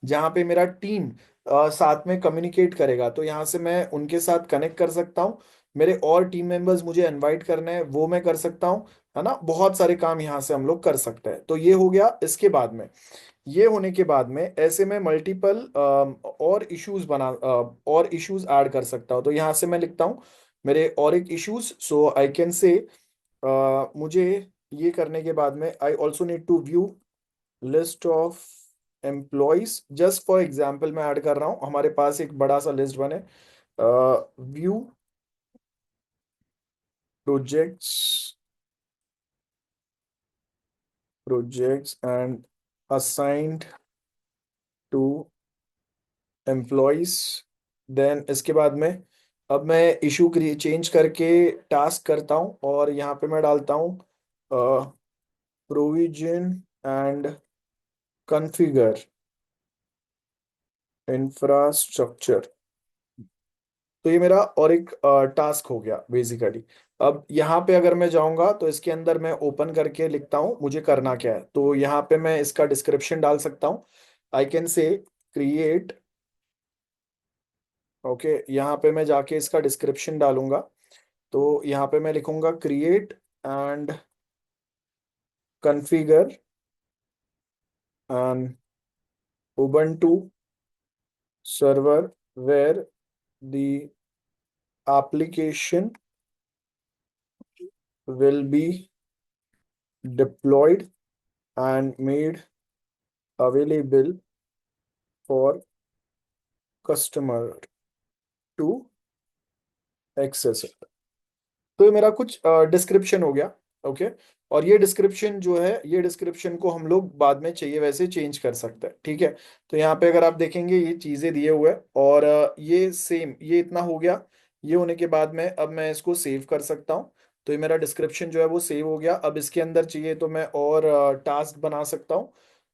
जहाँ पे मेरा टीम साथ में कम्युनिकेट करेगा, तो यहाँ से मैं उनके साथ कनेक्ट कर सकता हूँ। मेरे और टीम मेंबर्स मुझे इनवाइट करने हैं वो मैं कर सकता हूँ, है ना। बहुत सारे काम यहाँ से हम लोग कर सकते हैं। तो ये हो गया। इसके बाद में, ये होने के बाद में ऐसे में मल्टीपल और इश्यूज और इश्यूज ऐड कर सकता हूँ। तो यहाँ से मैं लिखता हूँ मेरे और एक इश्यूज, सो आई कैन से मुझे ये करने के बाद में I also need to view list of employees. Just for example मैं ऐड कर रहा हूँ, हमारे पास एक बड़ा सा लिस्ट बने, view projects, projects and assigned to employees. देन इसके बाद में अब मैं इशू चेंज करके टास्क करता हूँ, और यहाँ पे मैं डालता हूँ प्रोविजन एंड कॉन्फ़िगर इंफ्रास्ट्रक्चर। तो ये मेरा और एक टास्क हो गया बेसिकली। अब यहाँ पे अगर मैं जाऊंगा तो इसके अंदर मैं ओपन करके लिखता हूँ मुझे करना क्या है। तो यहाँ पे मैं इसका डिस्क्रिप्शन डाल सकता हूँ। आई कैन से क्रिएट, ओके, यहाँ पे मैं जाके इसका डिस्क्रिप्शन डालूंगा। तो यहाँ पे मैं लिखूंगा create and configure an Ubuntu server where the application will be deployed and made available for customer to access it। तो ये मेरा कुछ डिस्क्रिप्शन हो गया। ओके, और ये डिस्क्रिप्शन जो है, ये डिस्क्रिप्शन को हम लोग बाद में चाहिए वैसे चेंज कर सकते हैं। ठीक है, तो यहाँ पे अगर आप देखेंगे ये चीजें दिए हुए हैं, और ये सेम ये इतना हो गया। ये होने के बाद में अब मैं इसको सेव कर सकता हूँ। तो ये मेरा डिस्क्रिप्शन जो है वो सेव हो गया। अब इसके अंदर चाहिए तो मैं और टास्क बना सकता हूँ।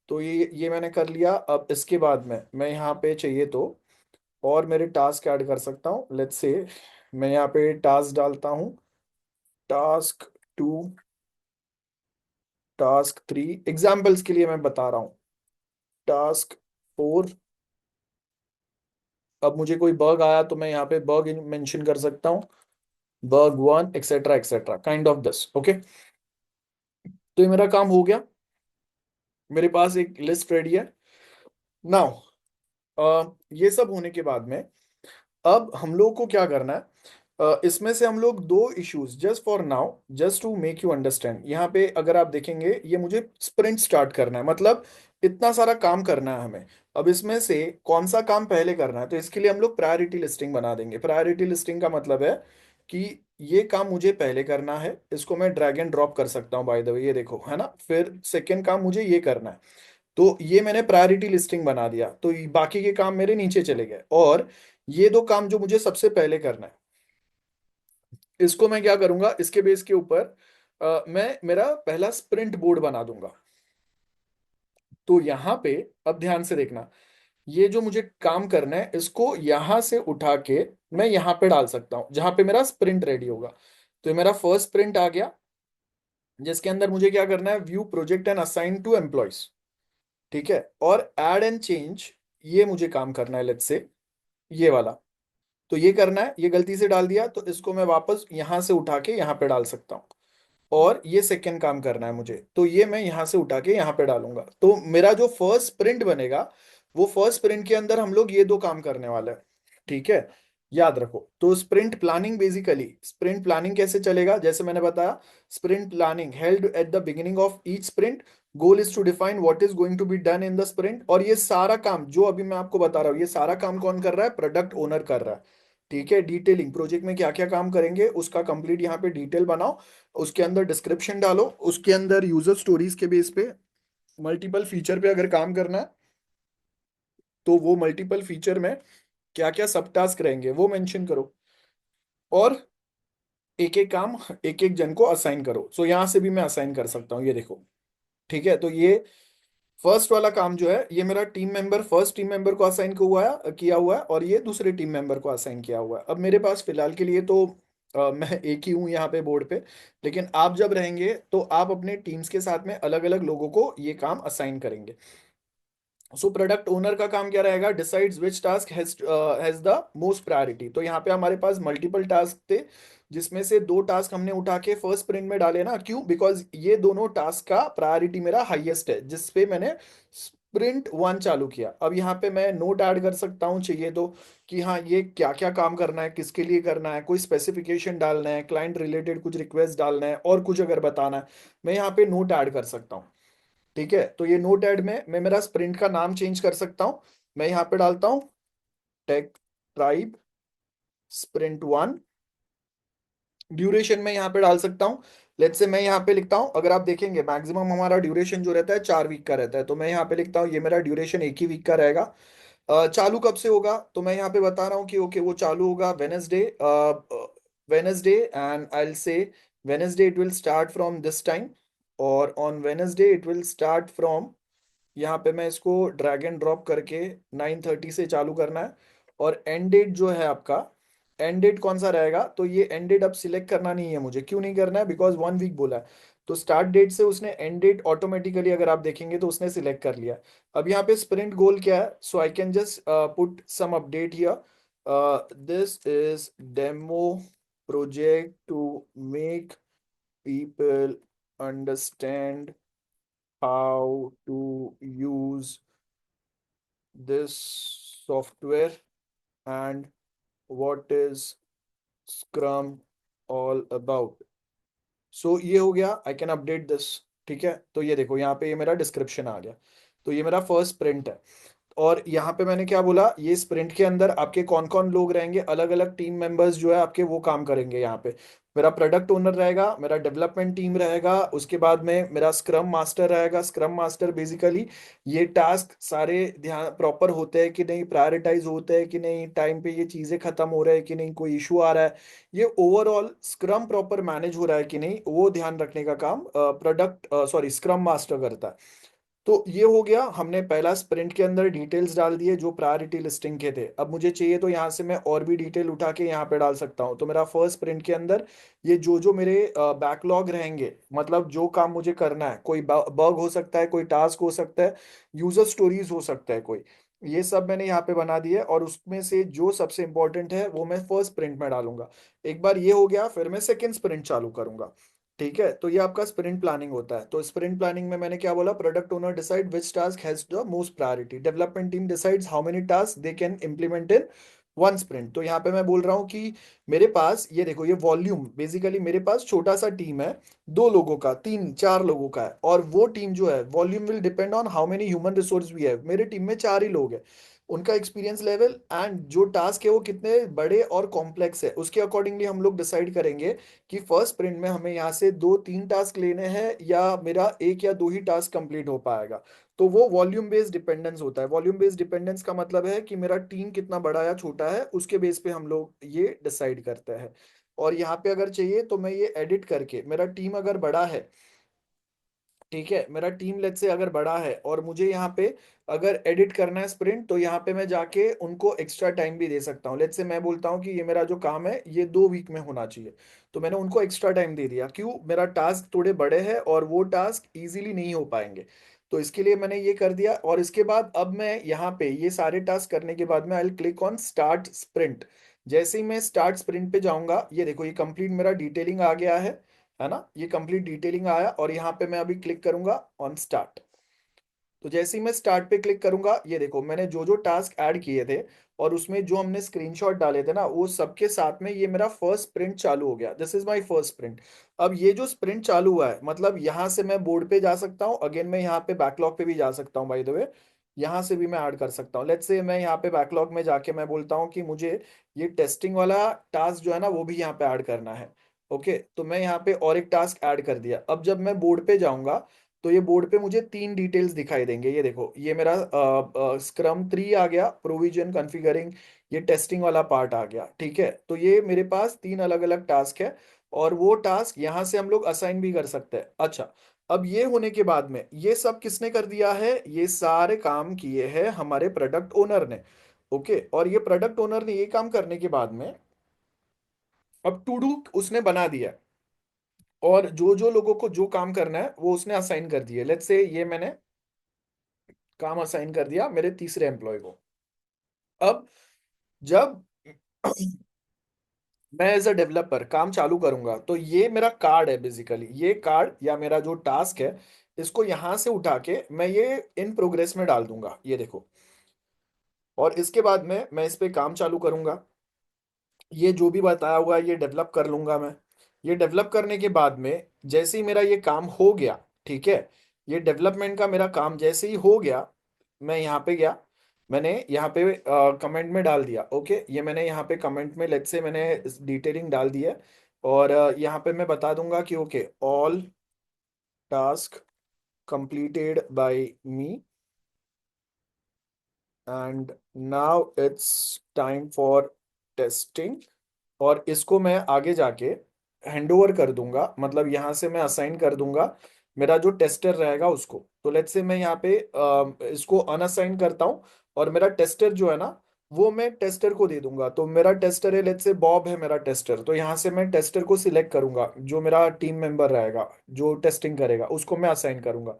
तो ये मैंने कर लिया। अब इसके बाद में मैं यहाँ पे चाहिए तो और मेरे टास्क ऐड कर सकता हूँ। लेट्स से मैं यहाँ पे टास्क डालता हूँ, टास्क 2, टास्क 3, एग्जाम्पल्स के लिए मैं बता रहा हूँ, टास्क 4, अब मुझे कोई बग आया तो मैं यहाँ पे बग मेंशन कर सकता हूँ, bug one etcetera etcetera kind of this. Okay, तो ये मेरा काम हो गया, मेरे पास एक लिस्ट रेडी है नाउ। ये सब होने के बाद में अब हम लोग को क्या करना है, इसमें से हम लोग दो issues just for now, just to make you understand, यहाँ पे अगर आप देखेंगे ये मुझे स्प्रिंट स्टार्ट करना है, मतलब इतना सारा काम करना है हमें। अब इसमें से कौन सा काम पहले करना है, तो इसके लिए हम लोग प्रायोरिटी लिस्टिंग बना देंगे। प्रायोरिटी लिस्टिंग का मतलब है कि ये काम मुझे पहले करना है, इसको मैं ड्रैग एंड ड्रॉप कर सकता हूँ बाय द वे, ये देखो है ना। फिर सेकेंड काम मुझे ये करना है, तो ये मैंने प्रायोरिटी लिस्टिंग बना दिया, तो बाकी के काम मेरे नीचे चले गए। और ये दो काम जो मुझे सबसे पहले करना है, इसको मैं क्या करूंगा, इसके बेस के ऊपर मैं मेरा पहला स्प्रिंट बोर्ड बना दूंगा। तो यहाँ पे अब ध्यान से देखना, ये जो मुझे काम करना है इसको यहाँ से उठा के मैं यहाँ पे डाल सकता हूँ जहाँ पे मेरा स्प्रिंट रेडी होगा। तो ये मेरा फर्स्ट स्प्रिंट आ गया, जिसके अंदर मुझे क्या करना है, view project and assign to employees, ठीक है। और ऐड एंड चेंज, ये मुझे काम करना है, लेट्स से ये वाला। तो ये करना है, ये गलती से डाल दिया तो इसको मैं वापस यहां से उठा के यहाँ पे डाल सकता हूँ। और ये सेकंड काम करना है मुझे, तो ये मैं यहां से उठा के यहाँ पे डालूंगा। तो मेरा जो फर्स्ट स्प्रिंट बनेगा, वो फर्स्ट स्प्रिंट के अंदर हम लोग ये दो काम करने वाले हैं, ठीक है। याद रखो, तो sprint planning, basically sprint planning कैसे चलेगा, जैसे मैंने बताया, sprint planning held at the beginning of each sprint, goal is to define what is going to be done in the sprint. और ये सारा काम जो अभी मैं आपको बता रहा हूँ, ये सारा काम कौन कर रहा है, प्रोडक्ट ओनर कर रहा है, ठीक है। डिटेलिंग, प्रोजेक्ट में क्या क्या काम करेंगे उसका कंप्लीट यहाँ पे डिटेल बनाओ, उसके अंदर डिस्क्रिप्शन डालो, उसके अंदर यूजर स्टोरीज के बेस पे मल्टीपल फीचर पे अगर काम करना है तो वो मल्टीपल फीचर में क्या क्या सब टास्क रहेंगे वो मेंशन करो। और एक एक काम एक एक जन को असाइन करो। सो यहां से भी मैं असाइन कर सकता हूँ, ये देखो, ठीक है। तो ये फर्स्ट वाला काम जो है, ये मेरा team member, first team member को असाइन किया हुआ है, और ये दूसरे टीम मेंबर को असाइन किया हुआ है। अब मेरे पास फिलहाल के लिए तो मैं एक ही हूँ यहाँ पे बोर्ड पे, लेकिन आप जब रहेंगे तो आप अपने टीम्स के साथ में अलग अलग लोगों को ये काम असाइन करेंगे। सो प्रोडक्ट ओनर का काम क्या रहेगा, decides which task has the most priority. तो यहाँ पे हमारे पास मल्टीपल टास्क थे, जिसमें से दो टास्क हमने उठा के फर्स्ट स्प्रिंट में डाले ना, क्यों, बिकॉज ये दोनों टास्क का प्रायोरिटी मेरा हाईएस्ट है, जिसपे मैंने स्प्रिंट वन चालू किया। अब यहाँ पे मैं नोट ऐड कर सकता हूँ चाहिए तो, कि हाँ ये क्या क्या काम करना है, किसके लिए करना है, कोई स्पेसिफिकेशन डालना है, क्लाइंट रिलेटेड कुछ रिक्वेस्ट डालना है, और कुछ अगर बताना है, मैं यहाँ पे नोट ऐड कर सकता हूँ, ठीक है। तो ये नोट ऐड में मैं मेरा स्प्रिंट का नाम चेंज कर सकता हूँ। मैं यहाँ पे डालता हूँ tech tribe sprint one. Duration में यहाँ पे डाल सकता हूँ, लेट्स से मैं यहाँ पे लिखता हूँ, अगर आप देखेंगे मैक्सिमम हमारा ड्यूरेशन जो रहता है 4 वीक का रहता है, तो मैं यहाँ पे लिखता हूँ ये मेरा ड्यूरेशन एक ही वीक का रहेगा। चालू कब से होगा, तो मैं यहाँ पे बता रहा हूँ कि ओके वो चालू होगा Wednesday, Wednesday, and I will say Wednesday it will start from this time, और on Wednesday it will start from, यहाँ पे मैं इसको ड्रैग एंड ड्रॉप करके 9:30 से चालू करना है। और एंड डेट जो है आपका, एंड डेट कौन सा रहेगा, तो ये एंड डेट अब सिलेक्ट करना नहीं है मुझे, क्यों नहीं करना है, बिकॉज 1 वीक बोला है। तो स्टार्ट डेट से उसने एंड डेट ऑटोमेटिकली, अगर आप देखेंगे तो उसने सिलेक्ट कर लिया। अब यहाँ पे स्प्रिंट गोल क्या है, so I can just put some update here, this is demo project to make people understand how to use this software and what is Scrum all about. सो ये हो गया, आई कैन अपडेट दिस, ठीक है। तो ये देखो यहाँ पे ये मेरा डिस्क्रिप्शन आ गया, तो ये मेरा फर्स्ट स्प्रिंट है। और यहाँ पे मैंने क्या बोला, ये स्प्रिंट के अंदर आपके कौन कौन लोग रहेंगे, अलग अलग टीम मेंबर्स जो है आपके वो काम करेंगे। यहाँ पे मेरा प्रोडक्ट ओनर रहेगा, मेरा डेवलपमेंट टीम रहेगा, उसके बाद में मेरा स्क्रम मास्टर रहेगा। स्क्रम मास्टर बेसिकली ये टास्क सारे ध्यान प्रॉपर होते हैं कि नहीं, प्रायोरिटाइज होते हैं कि नहीं, टाइम पे ये चीजें खत्म हो रहा है कि नहीं, कोई इशू आ रहा है, ये ओवरऑल स्क्रम प्रॉपर मैनेज हो रहा है कि नहीं, वो ध्यान रखने का काम प्रोडक्ट सॉरी स्क्रम मास्टर करता है। तो ये हो गया, हमने पहला स्प्रिंट के अंदर डिटेल्स डाल दिए जो प्रायोरिटी लिस्टिंग के थे। अब मुझे चाहिए तो यहाँ से मैं और भी डिटेल उठा के यहाँ पे डाल सकता हूँ। तो मेरा फर्स्ट स्प्रिंट के अंदर ये जो जो मेरे बैकलॉग रहेंगे, मतलब जो काम मुझे करना है, कोई बग हो सकता है, कोई टास्क हो सकता है, यूजर स्टोरीज हो सकता है कोई, ये सब मैंने यहाँ पे बना दिया है, और उसमें से जो सबसे इंपॉर्टेंट है वो मैं फर्स्ट स्प्रिंट में डालूंगा। एक बार ये हो गया, फिर मैं सेकंड स्प्रिंट चालू करूंगा। ठीक है, तो ये आपका स्प्रिंट प्लानिंग होता है। तो स्प्रिंट प्लानिंग में मैंने क्या बोला, product owner decide which task has the most priority, development team decides how many task they can implement in one sprint. तो यहाँ पे मैं बोल रहा हूँ कि मेरे पास ये देखो, ये वॉल्यूम बेसिकली मेरे पास छोटा सा टीम है, 2 लोगों का, 3 4 लोगों का है, और वो टीम जो है, volume will depend on how many human resource we have. मेरे टीम में 4 ही लोग हैं, उनका एक्सपीरियंस लेवल एंड जो टास्क है वो कितने बड़े और कॉम्प्लेक्स है, उसके अकॉर्डिंगली हम लोग डिसाइड करेंगे कि फर्स्ट स्प्रिंट में हमें यहाँ से 2 3 टास्क लेने हैं, या मेरा 1 या 2 ही टास्क कंप्लीट हो पाएगा। तो वो वॉल्यूम बेस्ड डिपेंडेंस होता है। वॉल्यूम बेस्ड डिपेंडेंस का मतलब है कि मेरा टीम कितना बड़ा या छोटा है, उसके बेस पे हम लोग ये डिसाइड करते हैं। और यहाँ पे अगर चाहिए तो मैं ये एडिट करके, मेरा टीम अगर बड़ा है, ठीक है, मेरा टीम लेट से अगर बड़ा है और मुझे यहाँ पे अगर एडिट करना है स्प्रिंट, तो यहाँ पे मैं जाके उनको एक्स्ट्रा टाइम भी दे सकता हूँ। लेट से मैं बोलता हूँ कि ये मेरा जो काम है ये 2 वीक में होना चाहिए, तो मैंने उनको एक्स्ट्रा टाइम दे दिया। क्यों, मेरा टास्क थोड़े बड़े हैं और वो टास्क इजीली नहीं हो पाएंगे, तो इसके लिए मैंने ये कर दिया। और इसके बाद अब मैं यहाँ पे ये सारे टास्क करने के बाद में I will click on start sprint. जैसे ही मैं स्टार्ट स्प्रिंट पे जाऊंगा, ये देखो ये कंप्लीट मेरा डिटेलिंग आ गया है ना, ये कंप्लीट डिटेलिंग आया, और यहाँ पे मैं अभी क्लिक करूंगा ऑन स्टार्ट। तो जैसे ही मैं स्टार्ट पे क्लिक करूंगा, ये देखो मैंने जो जो टास्क ऐड किए थे और उसमें जो हमने स्क्रीनशॉट डाले थे ना, वो सबके साथ में ये मेरा फर्स्ट स्प्रिंट चालू हो गया। This is my first sprint. अब ये जो स्प्रिंट चालू हुआ है, मतलब यहाँ से मैं बोर्ड पे जा सकता हूँ, अगेन मैं यहाँ पे बैकलॉग पे भी जा सकता हूँ, बाय द वे यहाँ से भी मैं ऐड कर सकता हूँ। लेट्स से मैं यहाँ पे बैकलॉग में जाके मैं बोलता हूँ कि मुझे ये टेस्टिंग वाला टास्क जो है ना वो भी यहाँ पे ऐड करना है। ओके, तो मैं यहाँ पे और एक टास्क ऐड कर दिया। अब जब मैं बोर्ड पे जाऊंगा, तो ये बोर्ड पे मुझे 3 डिटेल्स दिखाई देंगे। ये देखो, ये मेरा स्क्रम 3 आ गया, प्रोविजन कॉन्फ़िगरिंग, ये टेस्टिंग वाला पार्ट आ गया। ठीक है, तो ये मेरे पास 3 अलग अलग टास्क है, और वो टास्क यहाँ से हम लोग असाइन भी कर सकते हैं। अच्छा, अब ये होने के बाद में ये सब किसने कर दिया है, ये सारे काम किए हैं हमारे प्रोडक्ट ओनर ने। ओके, और ये प्रोडक्ट ओनर ने ये काम करने के बाद में अब टू डू उसने बना दिया, और जो जो लोगों को जो काम करना है वो उसने असाइन कर दिए। लेट्स से ये मैंने काम असाइन कर दिया मेरे तीसरे एम्प्लॉय को। अब जब मैं एज अ डेवलपर काम चालू करूंगा, तो ये मेरा कार्ड है बेसिकली, ये कार्ड या मेरा जो टास्क है, इसको यहां से उठा के मैं ये इन प्रोग्रेस में डाल दूंगा, ये देखो। और इसके बाद में मैं इस पे काम चालू करूंगा, ये जो भी बताया हुआ है ये डेवलप कर लूंगा मैं। ये डेवलप करने के बाद में जैसे ही मेरा ये काम हो गया, ठीक है, ये डेवलपमेंट का मेरा काम जैसे ही हो गया, मैं यहाँ पे गया, मैंने यहाँ पे कमेंट में डाल दिया। ओके, ये मैंने यहाँ पे कमेंट में लेट्स से मैंने डिटेलिंग डाल दी है, और यहाँ पे मैं बता दूंगा कि okay, all task completed by me and now it's time for testing। और इसको मैं आगे जाके हैंड ओवर कर दूंगा, मतलब यहाँ से मैं असाइन कर दूंगा मेरा जो टेस्टर रहेगा उसको। तो लेट्स से मैं यहाँ पे इसको अनअसाइन करता हूँ, और मेरा टेस्टर जो है ना वो मैं टेस्टर को दे दूंगा। तो मेरा टेस्टर है, लेट्स से बॉब है मेरा टेस्टर, तो यहाँ से मैं टेस्टर को सिलेक्ट करूंगा, जो मेरा टीम मेंबर रहेगा जो टेस्टिंग करेगा उसको मैं असाइन करूंगा।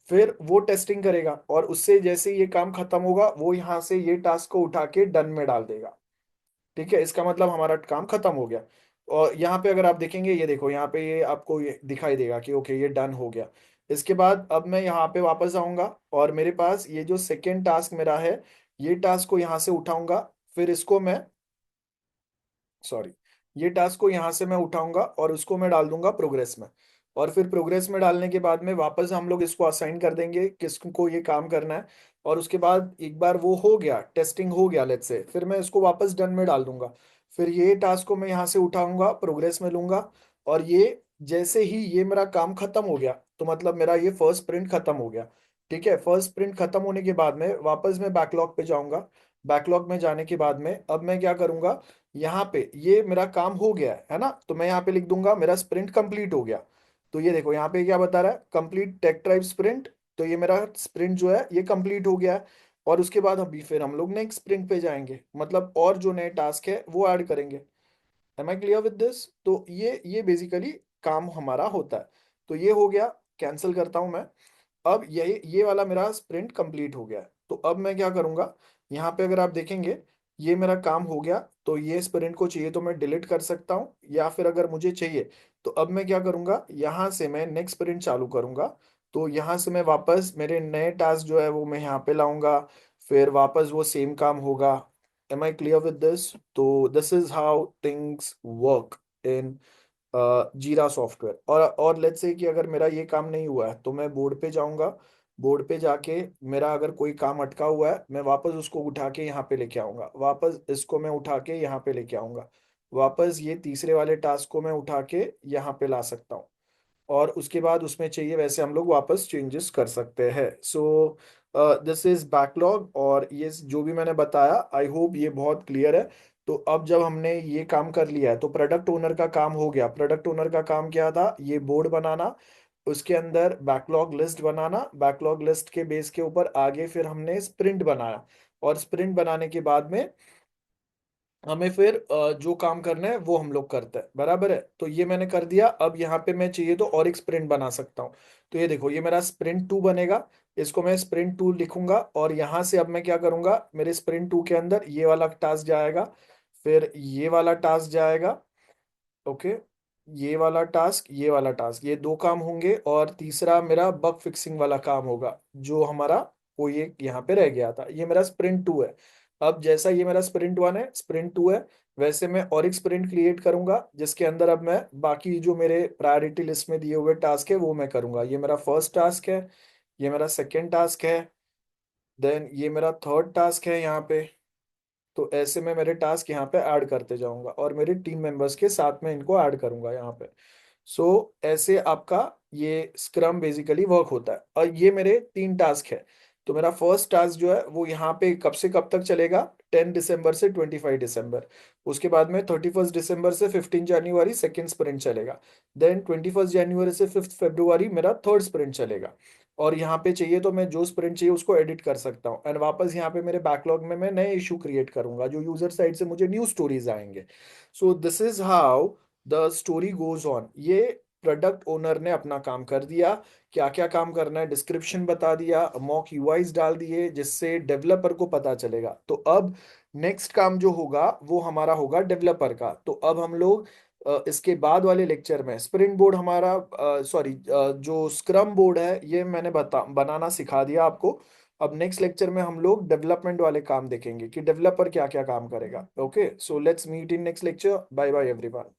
फिर वो टेस्टिंग करेगा, और उससे जैसे ही ये काम खत्म होगा वो यहाँ से ये टास्क को उठा के डन में डाल देगा। ठीक है, इसका मतलब हमारा काम खत्म हो गया। और यहाँ पे अगर आप देखेंगे, ये देखो यहाँ पे ये आपको ये दिखाई देगा कि ओके ये डन हो गया। इसके बाद अब मैं यहाँ पे वापस आऊंगा, और मेरे पास ये जो सेकेंड टास्क मेरा है, ये टास्क को यहाँ से उठाऊंगा, फिर इसको मैं, सॉरी, ये टास्क को यहाँ से मैं उठाऊंगा और उसको मैं डाल दूंगा प्रोग्रेस में। और फिर प्रोग्रेस में डालने के बाद में वापस हम लोग इसको असाइन कर देंगे किसको ये काम करना है। और उसके बाद एक बार वो हो गया, टेस्टिंग हो गया लेट्स से, फिर मैं इसको वापस डन में डाल दूंगा। फिर ये टास्क को मैं यहाँ से उठाऊंगा, प्रोग्रेस में लूंगा, और ये जैसे ही ये मेरा काम खत्म हो गया, तो मतलब मेरा ये फर्स्ट स्प्रिंट खत्म हो गया। ठीक है, फर्स्ट स्प्रिंट खत्म होने के बाद में वापस मैं बैकलॉग पे जाऊंगा। बैकलॉग में जाने के बाद में अब मैं क्या करूंगा, यहाँ पे ये मेरा काम हो गया है ना, तो मैं यहाँ पे लिख दूंगा मेरा स्प्रिंट कंप्लीट हो गया। तो ये देखो यहाँ पे क्या बता रहा है, कंप्लीट टेक ट्राइब स्प्रिंट। तो ये मेरा स्प्रिंट जो है ये कंप्लीट हो गया है। और उसके बाद अभी फिर हम लोग नेक्स्ट स्प्रिंट पे जाएंगे, मतलब और जो नए टास्क है वो ऐड करेंगे। Am I clear with this? तो ये बेसिकली काम हमारा होता है। तो ये हो गया, कैंसिल करता हूं मैं। अब ये वाला मेरा स्प्रिंट कंप्लीट हो गया है। तो अब मैं क्या करूंगा, यहाँ पे अगर आप देखेंगे ये मेरा काम हो गया, तो ये स्प्रिंट को चाहिए तो मैं डिलीट कर सकता हूँ, या फिर अगर मुझे चाहिए तो अब मैं क्या करूंगा, यहाँ से मैं नेक्स्ट स्प्रिंट चालू करूंगा। तो यहाँ से मैं वापस मेरे नए टास्क जो है वो मैं यहाँ पे लाऊंगा, फिर वापस वो सेम काम होगा। Am I clear with this? तो this is how things work in Jira software. और लेट्स से कि अगर मेरा ये काम नहीं हुआ है तो मैं बोर्ड पे जाऊंगा, बोर्ड पे जाके मेरा अगर कोई काम अटका हुआ है मैं वापस उसको उठा के यहाँ पे लेके आऊंगा, वापस इसको मैं उठा के यहाँ पे लेके आऊंगा, वापस ये तीसरे वाले टास्क को मैं उठा के यहाँ पे ला सकता हूँ, और उसके बाद उसमें चाहिए वैसे हम लोग वापस चेंजेस कर सकते हैं। सो दिस इज बैकलॉग, और ये जो भी मैंने बताया आई होप ये बहुत क्लियर है। तो अब जब हमने ये काम कर लिया है तो प्रोडक्ट ओनर का काम हो गया। प्रोडक्ट ओनर का काम क्या था, ये बोर्ड बनाना, उसके अंदर बैकलॉग लिस्ट बनाना, बैकलॉग लिस्ट के बेस के ऊपर आगे फिर हमने स्प्रिंट बनाया, और स्प्रिंट बनाने के बाद में हमें फिर जो काम करना है वो हम लोग करते हैं, बराबर है। तो ये मैंने कर दिया, अब यहाँ पे मैं चाहिए तो और एक स्प्रिंट बना सकता हूँ। तो ये देखो ये मेरा स्प्रिंट टू बनेगा, इसको मैं स्प्रिंट टू लिखूंगा, और यहाँ से अब मैं क्या करूंगा, मेरे स्प्रिंट टू के अंदर ये वाला टास्क जाएगा, फिर ये वाला टास्क जाएगा, ओके, ये वाला टास्क, ये वाला टास्क, ये दो काम होंगे, और तीसरा मेरा बग फिक्सिंग वाला काम होगा जो हमारा कोई एक यहाँ पे रह गया था। ये मेरा स्प्रिंट टू है। अब जैसा ये मेरा स्प्रिंट वन है, स्प्रिंट टू है, वैसे मैं और एक स्प्रिंट क्रिएट करूंगा जिसके अंदर अब मैं बाकी जो मेरे प्रायोरिटी लिस्ट में दिए हुए टास्क है वो मैं करूंगा। ये मेरा फर्स्ट टास्क है, ये मेरा सेकेंड टास्क है, देन ये मेरा थर्ड टास्क है यहाँ पे। तो ऐसे में मेरे टास्क यहाँ पे ऐड करते जाऊंगा, और मेरे टीम मेंबर्स के साथ में इनको ऐड करूंगा यहाँ पे। सो ऐसे आपका ये स्क्रम बेसिकली वर्क होता है, और ये मेरे तीन टास्क है। तो मेरा फर्स्ट टास्क जो है वो यहाँ पे कब से कब तक चलेगा, 10 दिसंबर से 25 दिसंबर। उसके बाद में 31 दिसंबर से 15 जनवरी सेकेंड स्प्रिंट चलेगा। देन 21 जनवरी से 5 फरवरी मेरा थर्ड स्प्रिंट चलेगा। और यहाँ पे चाहिए तो मैं जो स्प्रिंट चाहिए उसको एडिट कर सकता हूँ, एंड वापस यहाँ पे मेरे बैकलॉग में मैं नए इशू क्रिएट करूंगा जो यूजर साइड से मुझे न्यू स्टोरीज आएंगे। So this is how the story goes on. ये प्रोडक्ट ओनर ने अपना काम कर दिया, क्या क्या काम करना है डिस्क्रिप्शन बता दिया, मॉक यूआईज डाल दिए जिससे डेवलपर को पता चलेगा। तो अब नेक्स्ट काम जो होगा वो हमारा होगा डेवलपर का। तो अब हम लोग इसके बाद वाले लेक्चर में स्प्रिंग बोर्ड हमारा, सॉरी, जो स्क्रम बोर्ड है ये मैंने बनाना सिखा दिया आपको। अब नेक्स्ट लेक्चर में हम लोग डेवलपमेंट वाले काम देखेंगे कि डेवलपर क्या क्या काम करेगा। Okay, so let's meet in next lecture. Bye bye everyone.